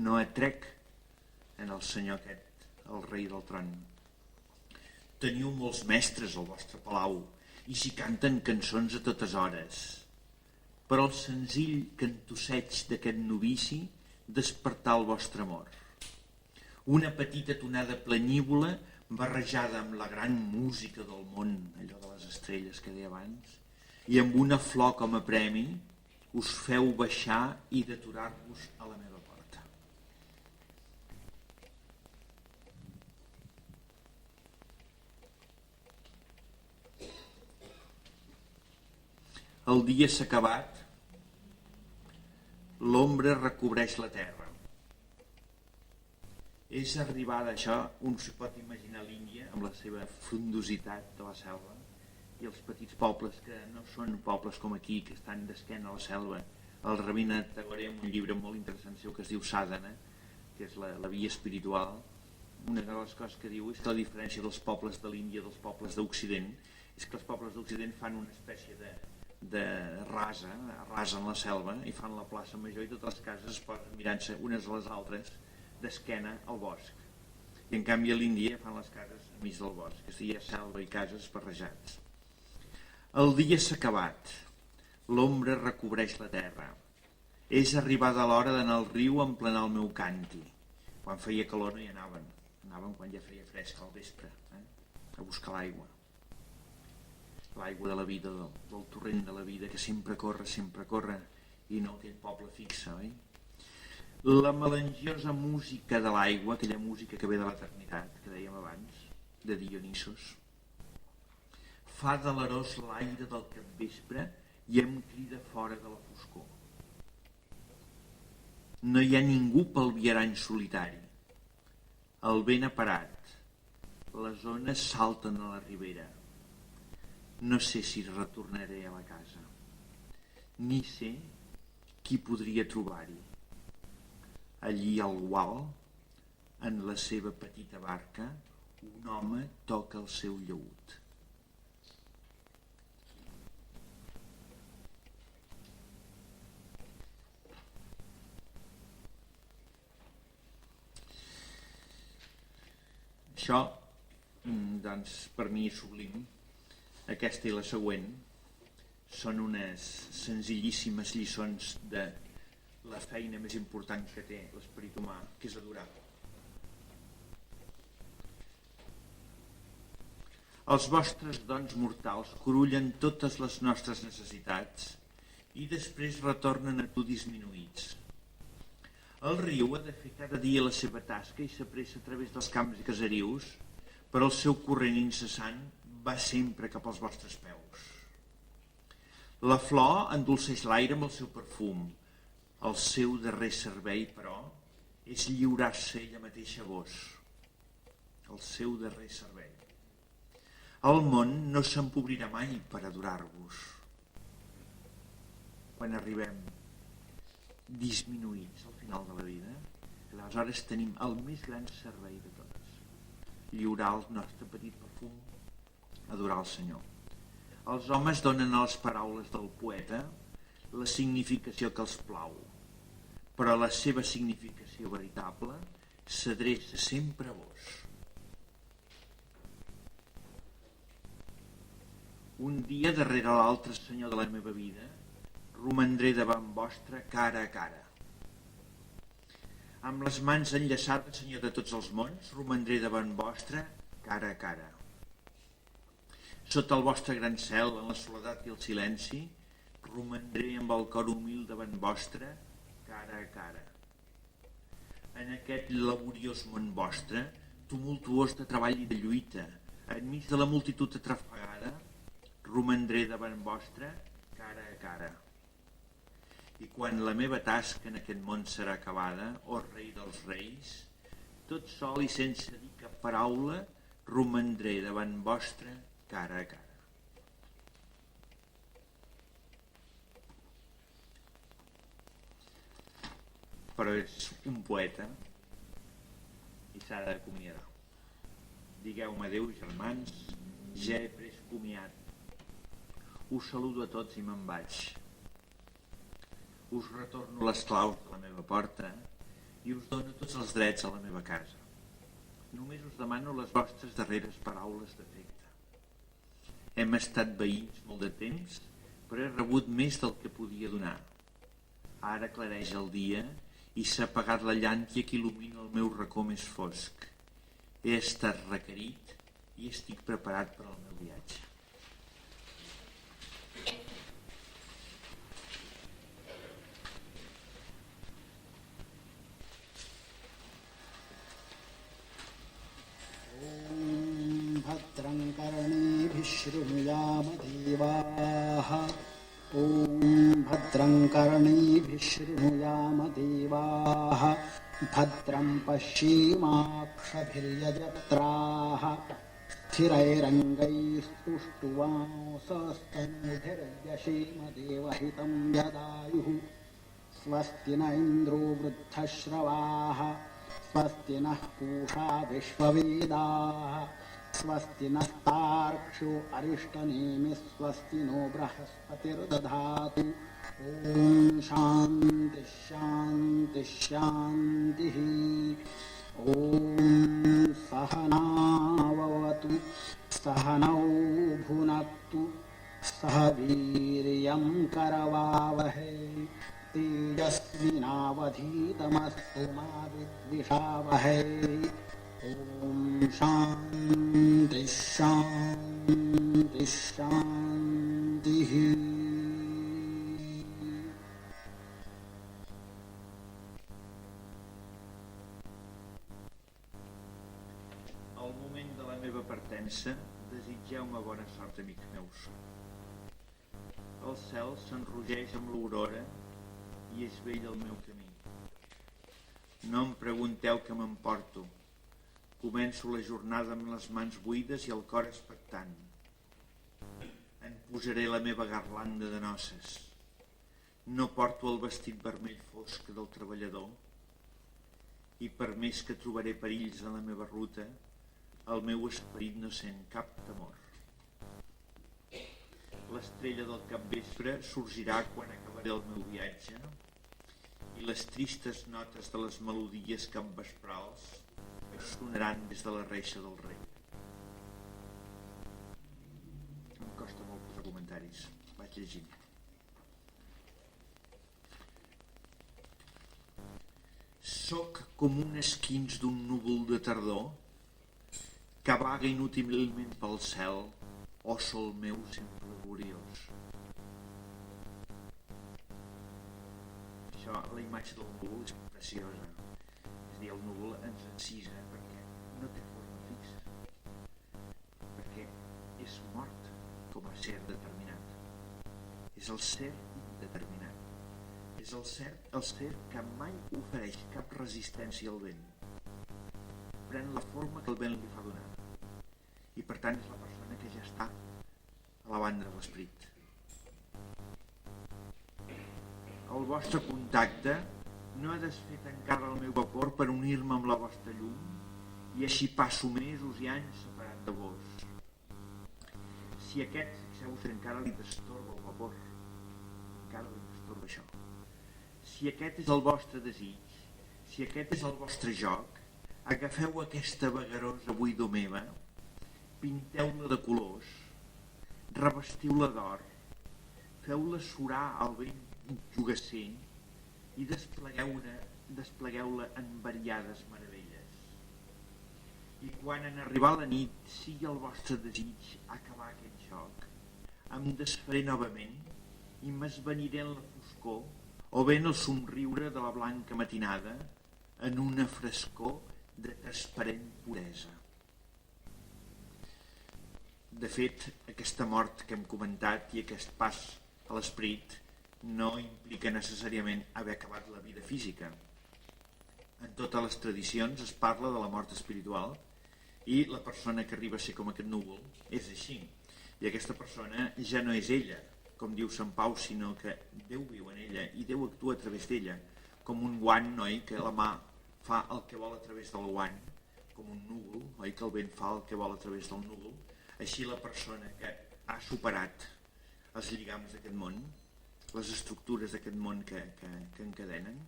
no atrec en el senyor aquest, el rei del tron. Teniu molts mestres al vostre palau i s'hi canten cançons a totes hores. Però el senzill cantosseig d'aquest novici despertà el vostre amor. Una petita tonada plenívola barrejada amb la gran música del món, allò de les estrelles que deia abans, i amb una flor com a premi us feu baixar i deturar-vos a la meva porta. El dia s'ha acabat, l'ombra recobreix la terra. És arribada això, un s'hi pot imaginar l'Índia amb la seva frondositat de la selva i els petits pobles que no són pobles com aquí, que estan d'esquena a la selva. El Rabina Tagore, en un llibre molt interessant seu que es diu Sadhana, que és la via espiritual, una de les coses que diu és que la diferència dels pobles de l'Índia i dels pobles d'Occident és que els pobles d'Occident fan una espècie de rasen la selva i fan la plaça major i totes les cases es posen mirant-se unes a les altres d'esquena al bosc. I en canvi a l'Índia fan les cases enmig del bosc, és a dir, hi ha selva i cases barrejats. El dia s'ha acabat, l'ombra recobreix la terra. És arribada l'hora d'anar al riu a emplenar el meu canti. Quan feia calor no hi anaven quan ja feia fresc al vespre, a buscar l'aigua de la vida, del torrent de la vida que sempre corre i no aquell poble fixe, oi? La melangiosa música de l'aigua, aquella música que ve de l'eternitat que dèiem abans, de Dionisos, fa delerós l'aire del capvespre i em crida fora de la foscor. No hi ha ningú pel viarany solitari. El vent ha parat, les ones salten a la ribera. No sé si retornaré a la casa, ni sé qui podria trobar-hi. Allí al gual, en la seva petita barca, un home toca el seu llaüt. Això, doncs, per mi és sublim. Aquesta i la següent són unes senzillíssimes lliçons de la feina més important que té l'esperit humà, que és adorar. Els vostres dons mortals corullen totes les nostres necessitats i després retornen a tu disminuïts. El riu ha de fer cada dia la seva tasca i s'apressa a través dels camps i caserius, però el seu corrent incessant va sempre cap als vostres peus. La flor endolceix l'aire amb el seu perfum. El seu darrer servei, però, és lliurar-se ella mateixa a vos. El seu darrer servei. El món no s'empobrirà mai per adorar-vos. Quan arribem disminuïts al final de la vida, aleshores tenim el més gran servei de tots: lliurar el nostre petit perfum, adorar el Senyor. Els homes donen a les paraules del poeta la significació que els plau, però la seva significació veritable s'adreça sempre a vos. Un dia darrere l'altre, Senyor de la meva vida, romandré davant vostre cara a cara. Amb les mans enllaçades, Senyor de tots els mons, romandré davant vostre cara a cara. Sota el vostre gran cel, en la soledat i el silenci, romandré amb el cor humil davant vostre cara a cara. En aquest laboriós món vostre, tumultuós de treball i de lluita, enmig de la multitud atrafegada, romandré davant vostre cara a cara. I quan la meva tasca en aquest món serà acabada, ó rei dels reis, tot sol i sense dir cap paraula, romandré davant vostre cara a cara. Però és un poeta i s'ha d'acomiadar. Digueu-me adéu, germans, ja he pres comiat. Us saludo a tots i me'n vaig. Us retorno les claus de la meva porta i us dono tots els drets a la meva casa. Només us demano les vostres darreres paraules d'afecte. Hem estat veïns molt de temps, però he rebut més del que podia donar. Ara clareix el dia i s'ha apagat la llàntia que il·lumina el meu racó més fosc. He estat requerit i estic preparat per al meu viatge. भद्रं कर्णेभिः शृणुयाम देवाः ॐ भद्रं कर्णेभिः शृणुयाम देवाः भद्रं पश्येमाक्षभिर्यजत्राः स्थिरैरङ्गैस्तुष्टुवांसस्तनूभिर्यशेम देवहितं यदायुः स्वस्ति न इन्द्रो वृद्धश्रवाः स्वस्ति नः पूषा विश्ववेदाः स्वस्ति नस्तार्क्ष्यो अरिष्टनेमि स्वस्ति नो बृहस्पतिर्दधातु ॐ शान्ति शान्ति शान्तिः ॐ सहनावतु सहनौ भुनक्तु सह वीर्यं करवावहै तेजस्विनावधीतमस्तु मा विद्विषावहै ॐ शान्ति शान्ति शान्तिः Al moment de la meva partença, desitgeu-me bona sort, amics meus. El cel s'enrogeix amb l'aurora i és vell el meu camí. No em pregunteu què m'emporto. Començo la jornada amb les mans buides i el cor expectant. En posaré la meva garlanda de noces. No porto el vestit vermell fosc del treballador. i per més que trobaré perills en la meva ruta, el meu esperit no sent cap temor. L'estrella del capvespre sorgirà quan acabaré el meu viatge i les tristes notes de les melodies capvesprals sonaran des de la reixa del rei. Em costa molt posar comentaris. Vaig llegint. Soc com un esquins d'un núvol de tardor que vaga inútilment pel cel, o sol meu sempre gloriós. Això, la imatge del núvol és preciosa. És a dir, el núvol ens encisa perquè no té forma fixa, perquè és mort com a ser determinat. És el ser indeterminat. És el ser que mai ofereix cap resistència al vent. Pren la forma que el vent li fa donar. I per tant és la persona que ja està a la banda de l'esperit. El vostre contacte no ha desfet encara el meu vapor per unir-me amb la vostra llum i així passo mesos i anys separat de vos. Si aquest, fixeu-vos que encara li destorba el vapor, encara li destorba això. Si aquest és el vostre desig, si aquest és el vostre joc, agafeu aquesta vagarosa buidor meva, pinteu-la de colors, revestiu-la d'or, feu-la surar al vent jugasser i desplegueu-la en variades meravelles. I quan en arribar la nit sigui el vostre desig acabar aquest joc, em desfaré novament i m'esvaniré en la foscor o bé en el somriure de la blanca matinada en una frescor de transparent puresa. De fet, aquesta mort que hem comentat i aquest pas a l'esperit no implica necessàriament haver acabat la vida física. En totes les tradicions es parla de la mort espiritual i la persona que arriba a ser com aquest núvol és així. I aquesta persona ja no és ella, com diu Sant Pau, sinó que Déu viu en ella i Déu actua a través d'ella, com un guant, oi, que la mà fa el que vol a través del guant, com un núvol, oi, que el vent fa el que vol a través del núvol. Així la persona que ha superat els lligams d'aquest món, les estructures d'aquest món que encadenen,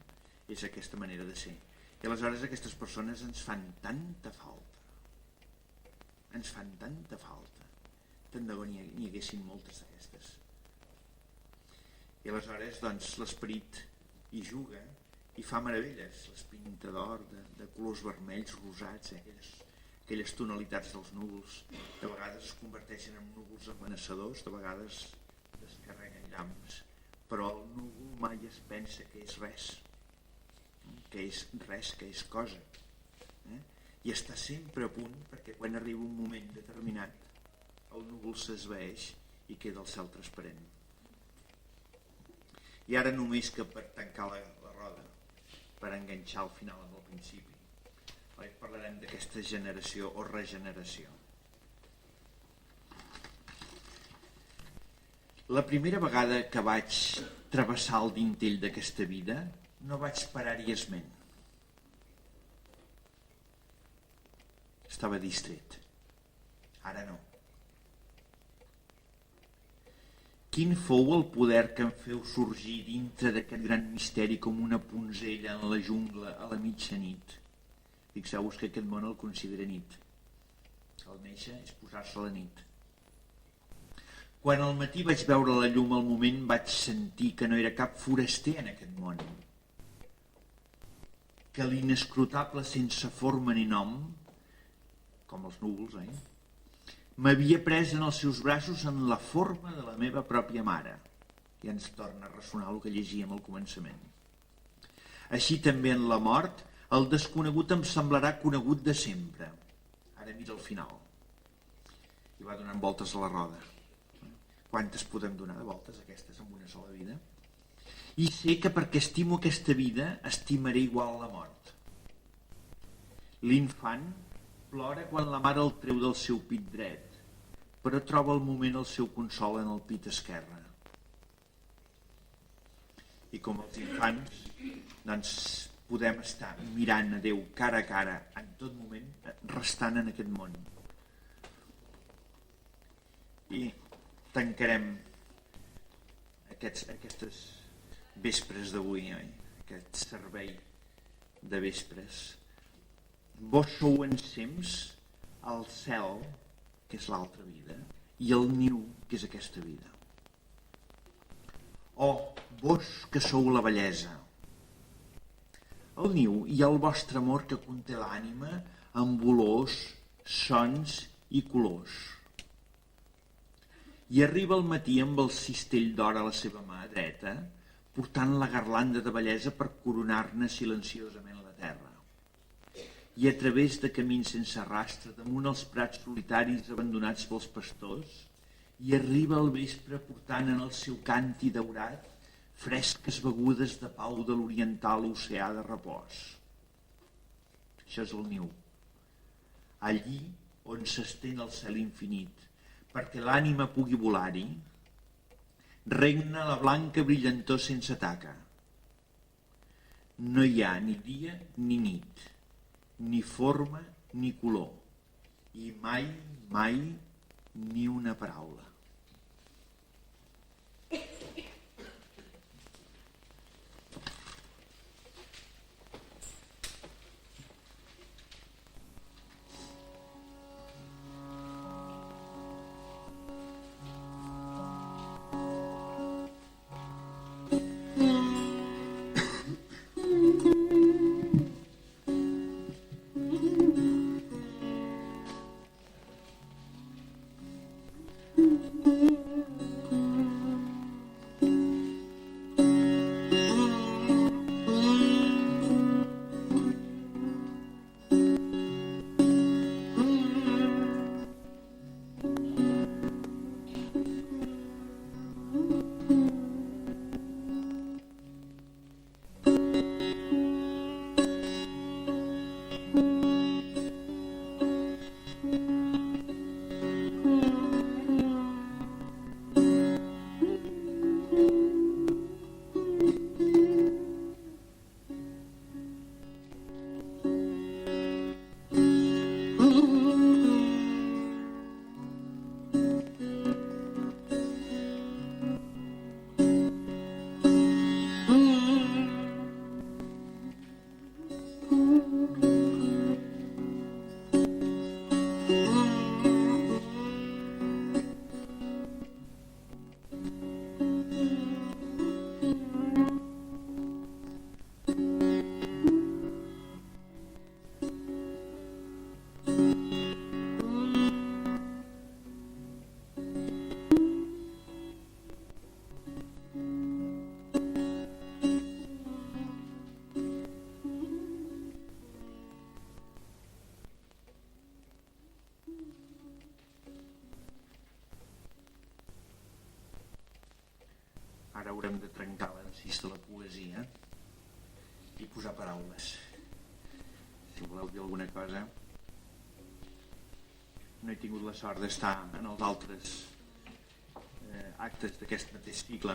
és aquesta manera de ser. I aleshores aquestes persones ens fan tanta falta. Ens fan tanta falta. Tant de bo n'hi haguessin moltes d'aquestes. I aleshores, doncs, l'esperit hi juga i fa meravelles. Les pinta d'or, de colors vermells, rosats, aquelles tonalitats dels núvols. De vegades es converteixen en núvols amenaçadors, de vegades descarreguen llamps. Però el núvol mai es pensa que és res, que és cosa. I està sempre a punt perquè quan arriba un moment determinat el núvol s'esvaeix i queda el cel transparent. I ara només que per tancar la roda, per enganxar al final amb el principi, parlarem d'aquesta generació o regeneració. La primera vegada que vaig travessar el dintell d'aquesta vida no vaig parar-hi esment. Estava distret. Ara no. Quin fou el poder que em feu sorgir dintre d'aquest gran misteri com una punzella en la jungla a la mitjanit? Fixeu-vos que aquest món el considera nit. El néixer és posar-se a la nit. Quan al matí vaig veure la llum al moment vaig sentir que no era cap foraster en aquest món. Que l'inescrutable sense forma ni nom, com els núvols, m'havia pres en els seus braços en la forma de la meva pròpia mare. I ens torna a ressonar el que llegíem al començament. Així també en la mort, el desconegut em semblarà conegut de sempre. Ara mira al final. I va donant voltes a la roda. Quantes podem donar de voltes aquestes en una sola vida? I sé que perquè estimo aquesta vida, estimaré igual la mort. L'infant plora quan la mare el treu del seu pit dret, però troba al moment el seu consol en el pit esquerre. I com els infants, doncs, podem estar mirant a Déu cara a cara en tot moment, restant en aquest món. I tancarem aquestes vespres d'avui, aquest servei de vespres. Vos sou ensems al cel, que és l'altra vida, i el niu, que és aquesta vida. O vos que sou la bellesa. Al niu hi ha el vostre amor que conté l'ànima amb olors, sons i colors. I arriba el matí amb el cistell d'or a la seva mà dreta, portant la garlanda de bellesa per coronar-ne silenciosament la terra. I a través de camins sense rastre, damunt els prats solitaris abandonats pels pastors, i arriba al vespre portant en el seu canti daurat fresques begudes de pau de l'oriental oceà de repòs. Això és el niu. Allí on s'estén el cel infinit, perquè l'ànima pugui volar-hi, regna la blanca brillantor sense taca. No hi ha ni dia ni nit, ni forma ni color, i mai, mai, ni una paraula. Ara haurem de trencar l'encís de la poesia i posar paraules. Si voleu dir alguna cosa. No he tingut la sort d'estar en els altres actes d'aquest mateix cicle.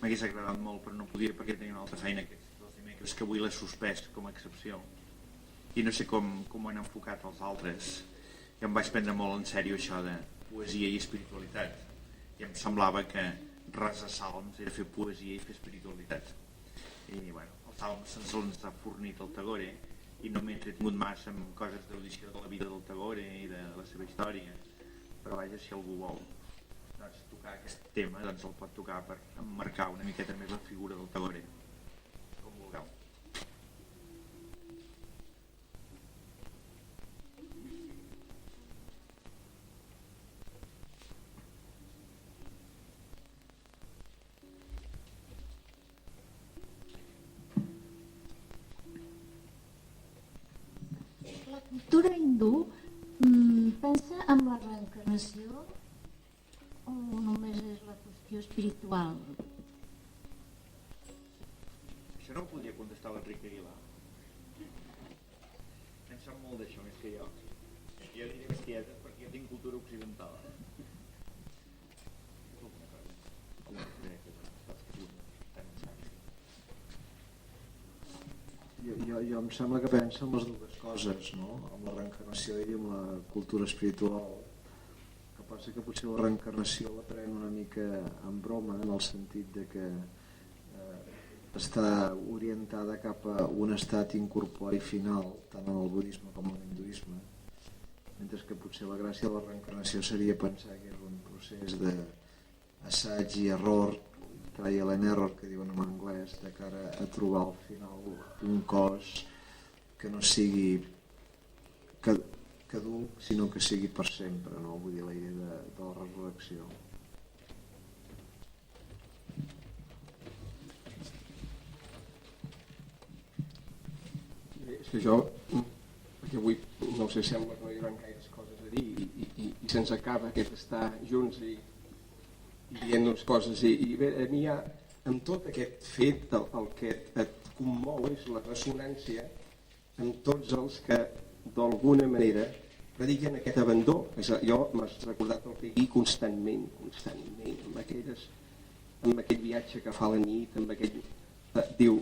M'hagués agradat molt, però no podia perquè tenia una altra feina els dimecres, que avui l'he suspès com a excepció. I no sé com ho han enfocat els altres. I em vaig prendre molt en sèrio això de poesia i espiritualitat. I em semblava que resar salms era fer poesia i fer espiritualitat. I bueno, els salms ens ha fornit el Tagore i no m'he entretingut massa amb coses d'audició de la vida del Tagore i de la seva història, però vaja, si algú vol tocar aquest tema, doncs el pot tocar per emmarcar una miqueta més la figura del Tagore, com vulgueu. La cultura hindú pensa en la reencarnació o només és la qüestió espiritual? Això no ho podia contestar l'Enric Aguilar. En sap molt d'això més que jo. Jo diré bestietes perquè jo tinc cultura occidental. jo em sembla que pensa en les dues coses, no? Amb la reencarnació i amb la cultura espiritual. El que passa que potser la reencarnació la pren una mica en broma, en el sentit de que està orientada cap a un estat incorpori final, tant en el budisme com en l'hinduisme, mentre que potser la gràcia de la reencarnació seria pensar que és un procés d'assaig i error, trial and error, que diuen en anglès, de cara a trobar al final un cos que no sigui caduc, sinó que sigui per sempre, no? Vull dir, la idea de la resurrecció. És que jo, perquè avui no sé, sembla que no hi haurà gaires coses a dir i se'ns acaba aquest estar junts i dient-nos coses i bé, a mi ja amb tot aquest fet el que et commou és la ressonància amb tots els que d'alguna manera prediquen aquest abandó. Jo m'has recordat el Pegui constantment amb aquell viatge que fa a la nit, amb aquell diu,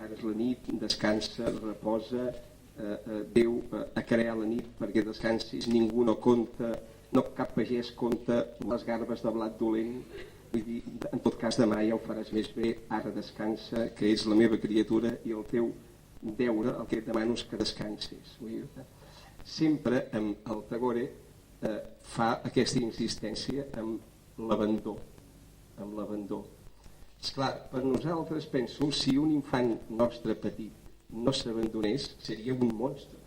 ara és la nit, descansa, reposa, Déu ha creat la nit perquè descansis, ningú no compta, no cap pagès compta les garbes de blat dolent, vull dir, en tot cas demà ja ho faràs més bé, ara descansa, que és la meva criatura i el teu deure, el que et demano és que descansis. Vull dir, sempre el Tagore fa aquesta insistència amb l'abandó, Esclar, per nosaltres penso, si un infant nostre petit no s'abandonés, seria un monstre.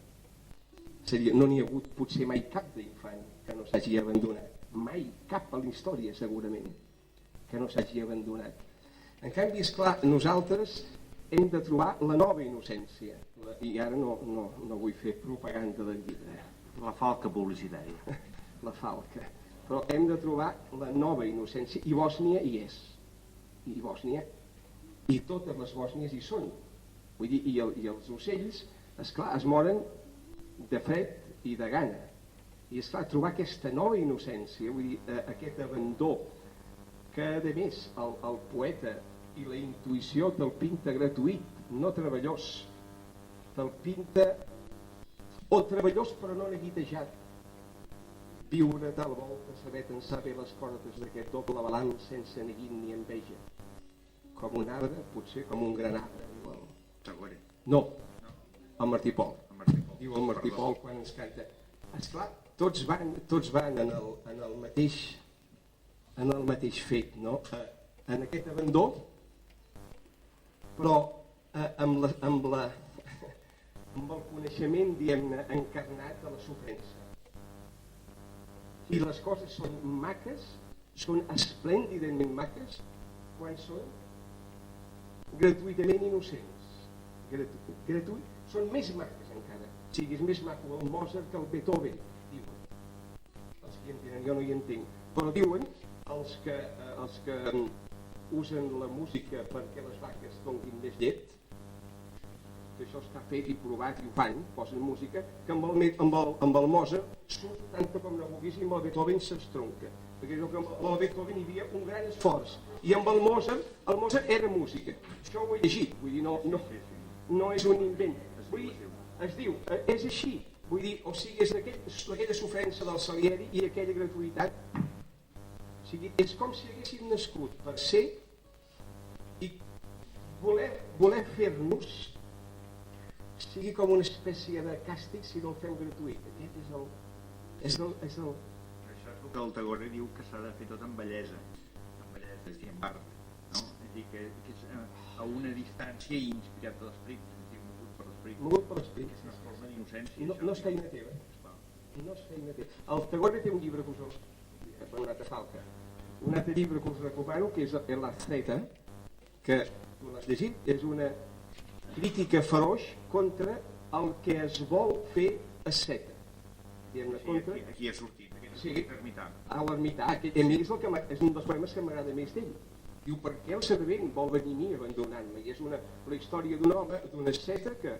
No n'hi ha hagut potser mai cap d'infant que no s'hagi abandonat. Mai, cap a la història segurament, que no s'hagi abandonat. En canvi, esclar, nosaltres hem de trobar la nova innocència. I ara no vull fer propaganda del llibre. La falca publicitària. La falca. Però hem de trobar la nova innocència. I Bòsnia hi és. I Bòsnia, i totes les Bòsnies hi són. Vull dir, i els ocells, esclar, es moren de fred i de gana. I esclar, trobar aquesta nova innocència, vull dir, aquest abandó, que a més el poeta i la intuïció te'l pinta gratuït, no treballós, te'l pinta o treballós però no neguitejat. Viure tal volta, saber tensar bé les cordes d'aquest doble balanç sense neguit ni enveja. Com un arbre, potser com un gran arbre. Tagore. No, el Martí Pol. Diu el Martí Pol quan ens canta. Esclar, tots van en el mateix fet, no? En aquest abandó, però amb el coneixement, diguem-ne, encarnat de la sofrença. I les coses són maques, són esplèndidament maques, quan són gratuïtament innocents. Gratuït. Són més maques encara. O sigui, és més maco el Mozart que el Beethoven, diuen. Els que hi entenen, jo no hi entenc. Però diuen els que usen la música perquè les vaques donin més llet, que això està fet i provat i ho fan, posen música, que amb el Mozart surt tant com no vulguis i amb el Beethoven s'estronca. Perquè amb el Beethoven hi havia un gran esforç. I amb el Mozart era música. Això ho he llegit, vull dir, no és un invent. Vull dir, es diu, és així. Vull dir, o sigui, és aquella sofrença del Salieri i aquella gratuïtat. O sigui, és com si haguéssim nascut per ser i voler fer-nos sigui com una espècie de càstig si no el fem gratuït. Aquest és el... Això és el que el Tagore diu que s'ha de fer tot amb bellesa. Amb bellesa, és a dir, amb art. No? És a dir, que és a una distància i inspirat de l'esperit. És a dir, mogut per l'esperit. Que és una forma d'innocència. No és feina teva. No és feina teva. El Tagore té un llibre que us... un altre llibre que us recomano, que és La Zeta, que tu l'has llegit, és una crítica feroix contra el que es vol fer asceta. Aquí ha sortit, aquest ermità. L'ermità, a mi és un dels poemes que m'agrada més d'ell. Diu, per què el servent vol venir a mi abandonant-me? I és la història d'un home, d'un asceta que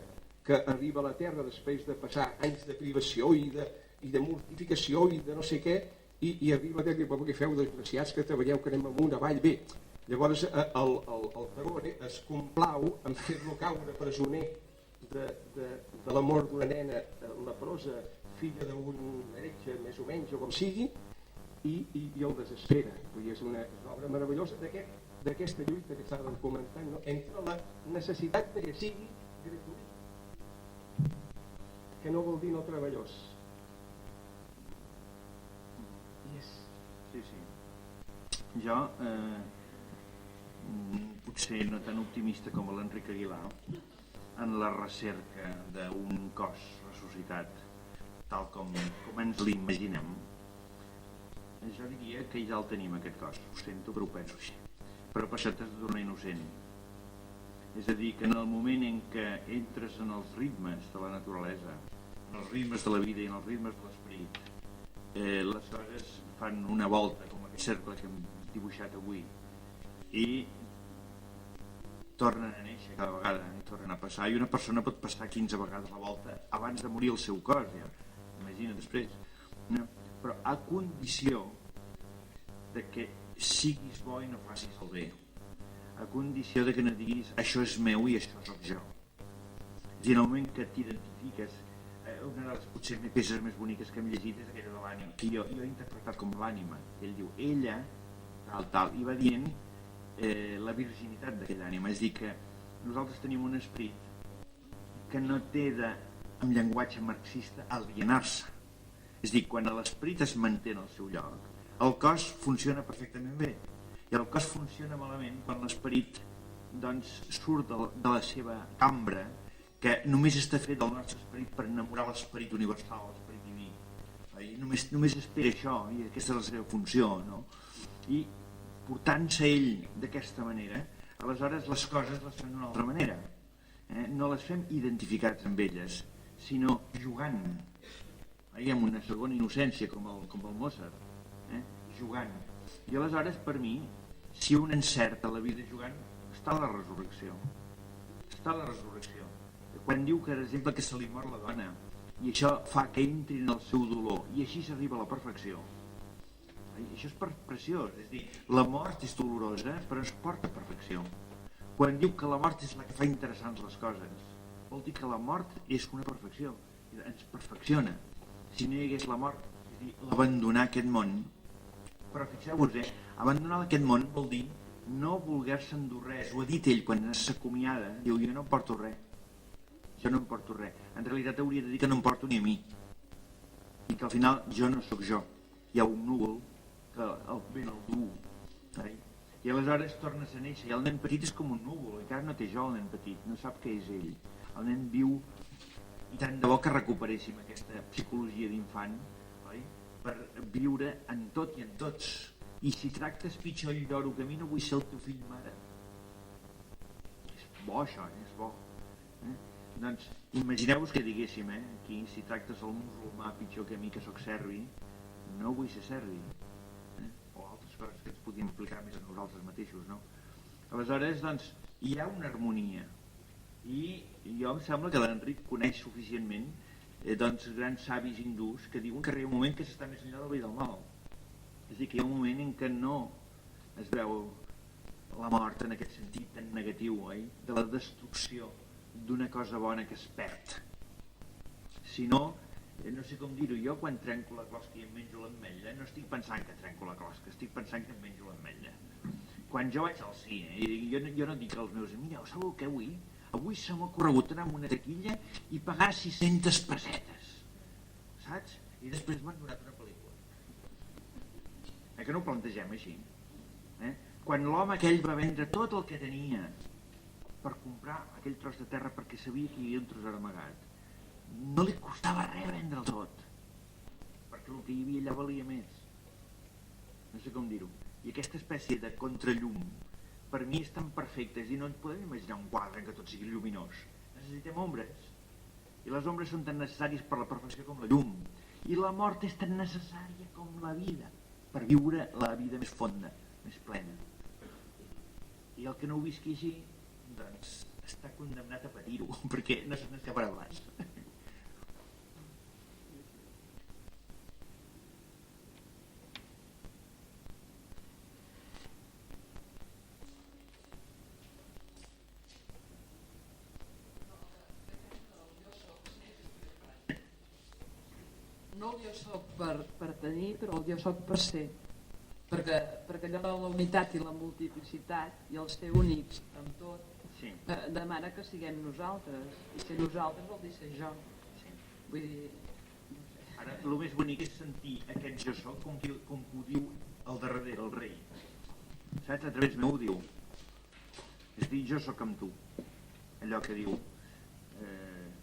arriba a la terra després de passar anys de privació i de mortificació i de no sé què, i arriba a dir, què feu, desgraciats, que treballeu, que anem amunt, avall, bé. Llavors el Tagore es complau en fer-lo caure presoner de l'amor d'una nena leprosa, filla d'un heretge més o menys o com sigui, i el desespera. Vull dir, és una obra meravellosa d'aquesta lluita que estàvem comentant, no? Entre la necessitat de que sigui gratuït, que no vol dir no treballós. Sí. Jo, potser no tan optimista com l'Enric Aguilar, en la recerca d'un cos ressuscitat, tal com ens l'imaginem, jo diria que ja el tenim, aquest cos. Ho sento, però ho penso així. Però passat has de tornar innocent. És a dir, que en el moment en què entres en els ritmes de la naturalesa, en els ritmes de la vida i en els ritmes de l'esperit, les coses fan una volta, com aquest cercle que hem dibuixat avui, i tornen a néixer cada vegada, i tornen a passar, i una persona pot passar 15 vegades la volta abans de morir el seu cos, ja. Imagina després, no? Però a condició de que siguis bo i no facis el bé, a condició de que no diguis això és meu i això sóc jo. És a dir, en el moment que t'identifiques, una de les potser peces més boniques que hem llegit és aquella de l'ànima, que jo he interpretat com l'ànima. Ell diu, ella, tal, i va dient la virginitat d'aquella ànima. És a dir, que nosaltres tenim un esperit que no té de, en llenguatge marxista, alienar-se. És a dir, quan l'esperit es manté en el seu lloc, el cos funciona perfectament bé. I el cos funciona malament quan l'esperit doncs, surt de la seva cambra, que només està fet del nostre esperit per enamorar l'esperit universal, l'esperit diví. Només espera això, i aquesta és la seva funció, no? I portant-se ell d'aquesta manera, aleshores les coses les fem d'una altra manera. No les fem identificats amb elles, sinó jugant. Amb una segona innocència, com el Mozart. Jugant. I aleshores, per mi, si un encerta la vida jugant, està la resurrecció. Està la resurrecció. Quan diu, per exemple, que se li mor la dona i això fa que entri en el seu dolor i així s'arriba a la perfecció, això és preciós. És a dir, la mort és dolorosa però ens porta a perfecció. Quan diu que la mort és la que fa interessants les coses, vol dir que la mort és una perfecció, ens perfecciona. Si no hi hagués la mort, és a dir, l'abandonar aquest món. Però fixeu-vos, abandonar aquest món vol dir no voler-se endur res. Ho ha dit ell quan s'acomiada, diu, jo no em porto res. Jo no em porto res. En realitat hauria de dir que no em porto ni a mi. I que al final jo no sóc jo. Hi ha un núvol que el vent el duu. I aleshores tornes a néixer. I el nen petit és com un núvol. Encara no té jo el nen petit. No sap què és ell. El nen viu. I tant de bo que recuperéssim aquesta psicologia d'infant, per viure en tot i en tots. I si tractes pitjor el lloro que a mi no vull ser el teu fill mare. És bo això, és bo. Doncs imagineu-vos que diguéssim, aquí, si tractes el musulmà pitjor que a mi que sóc serbi, no vull ser serbi. O altres coses que ens podíem aplicar més a nosaltres mateixos, no? Aleshores, doncs, hi ha una harmonia. I jo em sembla que l'Enric coneix suficientment grans savis hindús que diuen que arriba un moment que s'està més enllà del bé i del mal. És a dir, que hi ha un moment en què no es veu la mort en aquest sentit tan negatiu, de la destrucció d'una cosa bona que es perd. Si no, no sé com dir-ho, jo quan trenco la closca i em menjo l'ametlla no estic pensant que trenco la closca, estic pensant que em menjo l'ametlla. Quan jo vaig al cine, jo no dic als meus amics, mireu, sabeu què avui? Avui se m'ha corregut anar amb una taquilla i pagar 600 pessetes, saps? I després m'han donat una pel·lícula. Que no ho plantegem així? Quan l'home aquell va vendre tot el que tenia per comprar aquell tros de terra perquè sabia que hi havia un tresor amagat, no li costava res vendre'l tot, perquè el que hi havia allà valia més. No sé com dir-ho. I aquesta espècie de contrallum per mi és tan perfecte, és a dir, no ens podem imaginar un quadre en què tot sigui lluminós. Necessitem ombres. I les ombres són tan necessàries per la perfecció com la llum. I la mort és tan necessària com la vida, per viure la vida més fonda, més plena. I el que no ho visqui així, doncs està condemnat a patir-ho, perquè no se n'escaparà pas. no el jo soc per tenir, però el jo soc per ser. Perquè allò de la unitat i la multiplicitat i el ser únics amb tot demana que siguem nosaltres. I ser nosaltres vol dir ser jo. Vull dir... Ara, el més bonic és sentir aquest jo soc com que ho diu al darrere, el rei. Saps? A través meu ho diu. És dir, jo soc amb tu. Allò que diu...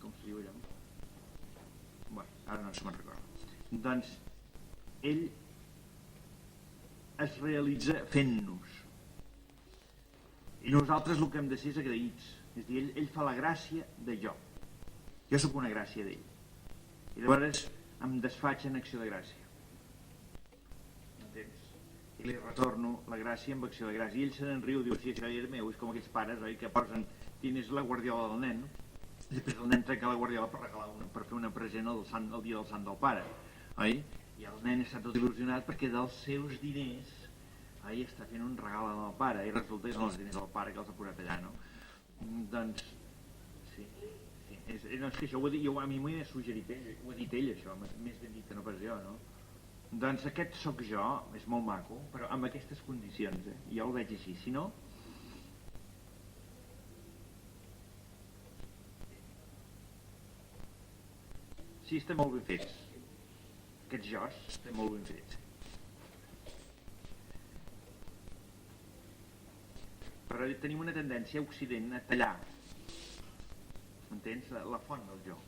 com se diu allò? Bé, ara no se me'n recorda. Doncs, ell es realitza fent-nos. I nosaltres el que hem de ser és agraïts. És a dir, ell fa la gràcia de jo. Jo sóc una gràcia d'ell. I llavors em desfaig en acció de gràcia. Entens? I li retorno la gràcia amb acció de gràcia. I ell se n'enriu, diu, sí, això ja és meu. És com aquells pares, oi, que posen dins la guardiola del nen, i després el nen trenca la guardiola per regalar per fer una present el dia del sant del pare. Oi? I el nen està tot il·lusionat perquè dels seus diners està fent un regal al pare i resulta que són els diners del pare que els ha posat allà, no? Doncs, sí. No, és que això ho he dit, a mi m'ho ha suggerit ell, ho ha dit ell això, més ben dit que no pas jo, no? Doncs aquest sóc jo, és molt maco, però amb aquestes condicions, jo el veig així, si no... Sí, estan molt ben fets. Aquests jos estan molt ben fets. Però tenim una tendència a Occident a tallar, entens? La font del jo.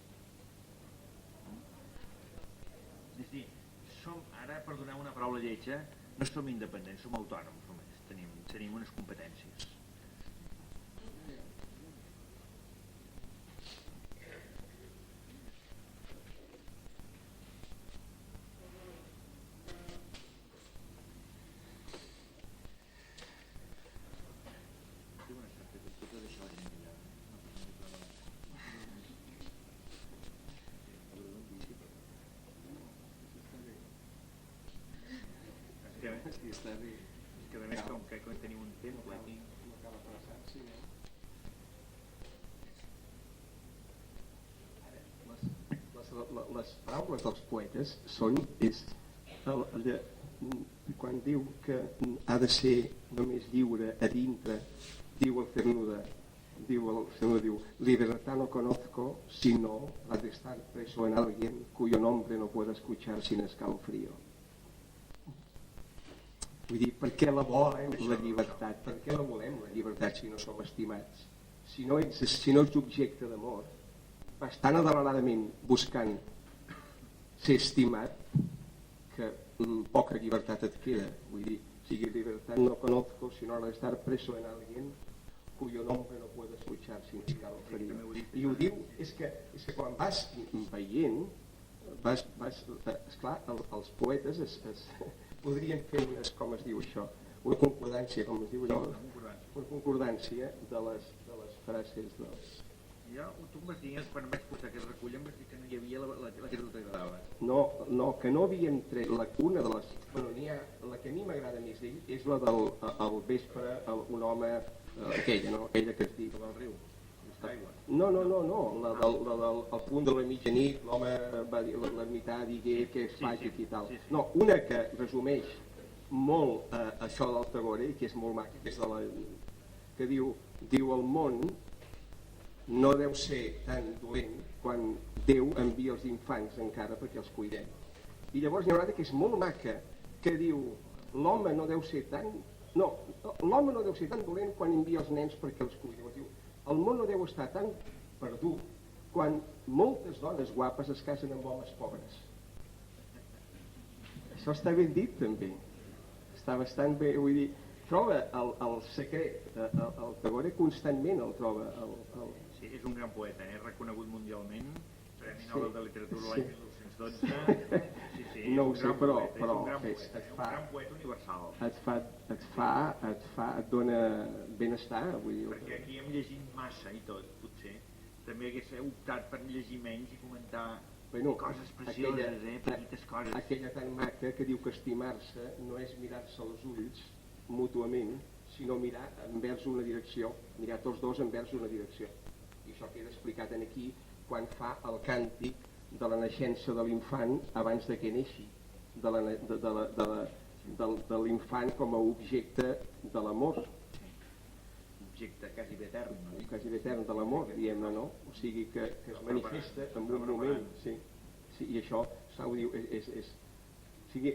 És a dir, som, ara, per donar una paraula lletja, no som independents, som autònoms només, tenim unes competències. Sí, està bé. És que a més com que tenim un temple aquí... No cal apressar-s'hi, les paraules dels poetes són quan diu que ha de ser només lliure a dintre, diu el Cernuda, diu libertad no conozco sino la de estar preso en alguien cuyo nombre no puedo escuchar sin escalofrío. Vull dir, per què la volem, la llibertat? Per què la volem, la llibertat, si no som estimats? Si no ets objecte d'amor, vas tan adelanadament buscant ser estimat que poca llibertat et queda. Vull dir, sigui libertad no conozco, sino la de estar preso en alguien cuyo nombre no puedo escuchar sin escalofrío. I ho diu, és que quan vas veient, esclar, els poetes podrien fer com es diu això, una concordància, com es diu allò, una concordància de les frases dels... Jo, tu em vas dir, quan em vaig posar aquest recull, em vas dir que no hi havia la que tu t'agradava. No, que no havien tret una de les... Bueno, la que a mi m'agrada més d'ell és la del vespre, un home, aquella, no? Aquella que es diu... La del riu, l'aigua. No, la del punt de la mitjanit, l'home va dir, l'ermità digué què es faig aquí i tal. No, una que resumeix molt això del Tagore, i que és molt maca, que és que diu el món no deu ser tan dolent quan Déu envia els infants encara perquè els cuidem. I llavors n'hi ha una que és molt maca, que diu l'home no deu ser tan dolent quan envia els nens perquè els cuidem. Diu, el món no deu estar tan perdut quan moltes dones guapes es casen amb homes pobres. Això està ben dit també, està bastant bé, vull dir, troba el secret, el Tagore constantment el troba. Sí, és un gran poeta, reconegut mundialment, Premi Nobel de Literatura l'any 1912. Sí, no ho sé, però és un gran poeta universal. Et dona benestar, vull dir. Perquè aquí hem llegit massa i tot, potser. També hagués optat per llegir menys i comentar coses precioses, petites coses. Aquella tan maca que diu que estimar-se no és mirar-se als ulls mútuament, sinó mirar envers una direcció, mirar tots dos envers una direcció. I això queda explicat aquí quan fa el càntic de la naixença de l'infant abans de que neixi, de l'infant com a objecte de l'amor, Objecte quasi etern, no? quasi etern de l'amor, diguem-ne, no? O sigui que es manifesta en un moment, sí, i això s'ha de dir, o sigui,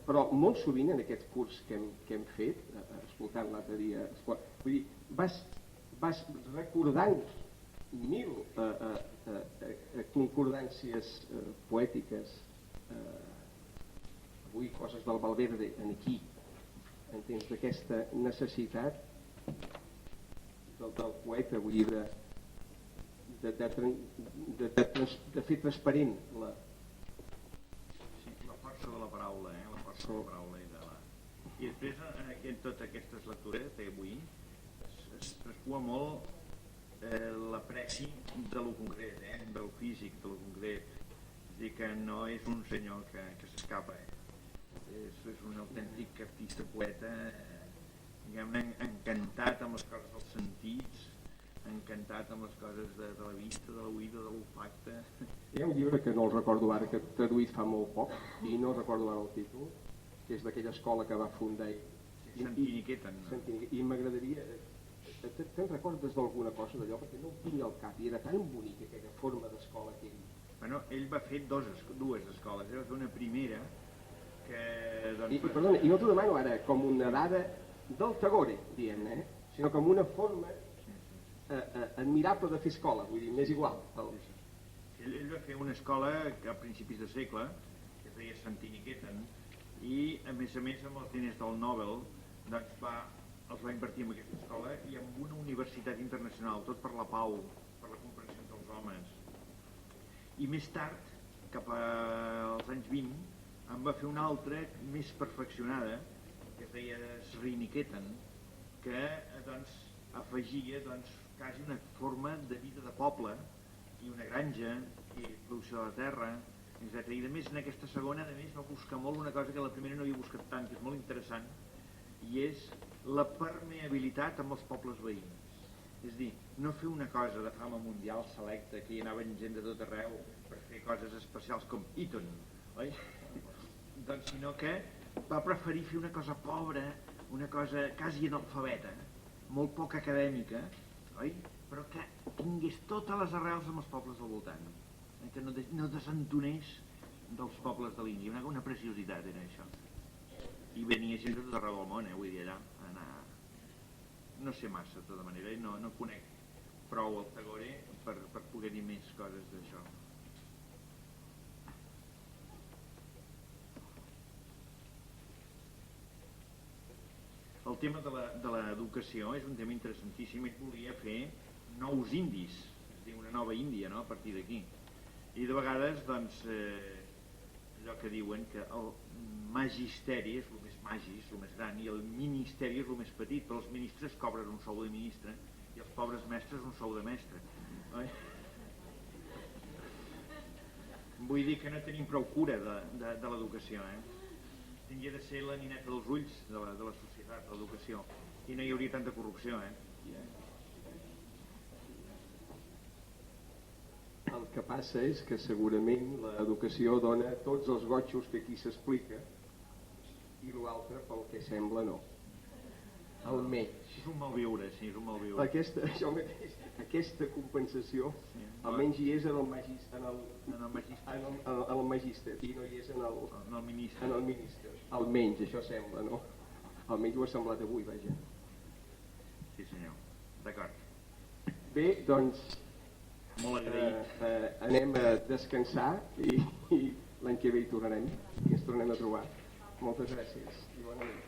però molt sovint en aquest curs que hem fet, escoltant l'altre dia, vull dir, vas recordant mil concordàncies poètiques, avui coses del Valverde aquí, entens, d'aquesta necessitat del poeta, vull dir, de fer transparent la força de la paraula, la força de la paraula i després en totes aquestes lectures d'avui es traspua molt l'apreci de lo concret, del físic, de lo concret, és dir, que no és un senyor que s'escapa, és un autèntic artista poeta, diguem-ne, encantat amb les coses dels sentits, encantat amb les coses de la vista, de l'oïda, de l'olfacte. Hi ha un llibre que no el recordo ara, que he traduït fa molt poc, i no recordo ara el títol, que és d'aquella escola que va fundar Santiniqueten, no? I m'agradaria... Te'n recordes d'alguna cosa d'allò? Perquè no ho tinc al cap, i era tan bonica aquella forma d'escola que ell... Bueno, ell va fer dues escoles, va fer una primera que... Perdona, i no t'ho demano ara com una dada del Tagore, diguem-ne, sinó com una forma admirable de fer escola, vull dir, m'és igual. Ell va fer una escola que a principis de segle, que es deia Santiniqueten, i a més amb els diners del Nobel doncs els va invertir en aquesta escola i en una universitat internacional, tot per la pau, per la comprensió entre els homes. I més tard, cap als anys 20, en va fer una altra més perfeccionada, que es deia Sriniketan, que doncs, afegia quasi una forma de vida de poble i una granja i producció de la terra, etc. I a més en aquesta segona va buscar molt una cosa que la primera no havia buscat tant, que és molt interessant, i és la permeabilitat amb els pobles veïns. És a dir, no fer una cosa de fama mundial selecta, que hi anaven gent de tot arreu per fer coses especials com Eton, oi? Doncs sinó que va preferir fer una cosa pobra, una cosa quasi analfabeta, molt poc acadèmica, oi? Però que tingués totes les arrels amb els pobles del voltant, que no desentonés dels pobles de l'Índia, una preciositat era això. I venia gent de tot arreu del món, vull dir, allà, anar... No sé massa, de tota manera, no conec prou el Tagore per poder dir més coses d'això. El tema de l'educació és un tema interessantíssim. Ell volia fer nous indis, és a dir, una nova Índia, no?, a partir d'aquí. I de vegades, doncs, allò que diuen que el magisteri és el més magis, el més gran, i el ministeri és el més petit, però els ministres cobren un sou de ministre i els pobres mestres un sou de mestre. Vull dir que no tenim prou cura de l'educació, Hauria de ser la nineta dels ulls de la societat, de l'educació, i no hi hauria tanta corrupció, El que passa és que segurament l'educació dona tots els gotxos que aquí s'explica i l'altre, pel que sembla, no. Almenys. És un malviure, sí, és un malviure. Aquesta compensació, almenys hi és en el magíster i no hi és en el ministre. Almenys, això sembla, no? Almenys ho ha semblat avui, vaja. Sí, senyor. D'acord. Bé, doncs... Molt agraït. Anem a descansar i l'any que ve hi tornarem i ens tornem a trobar. Moltes gràcies i bona nit.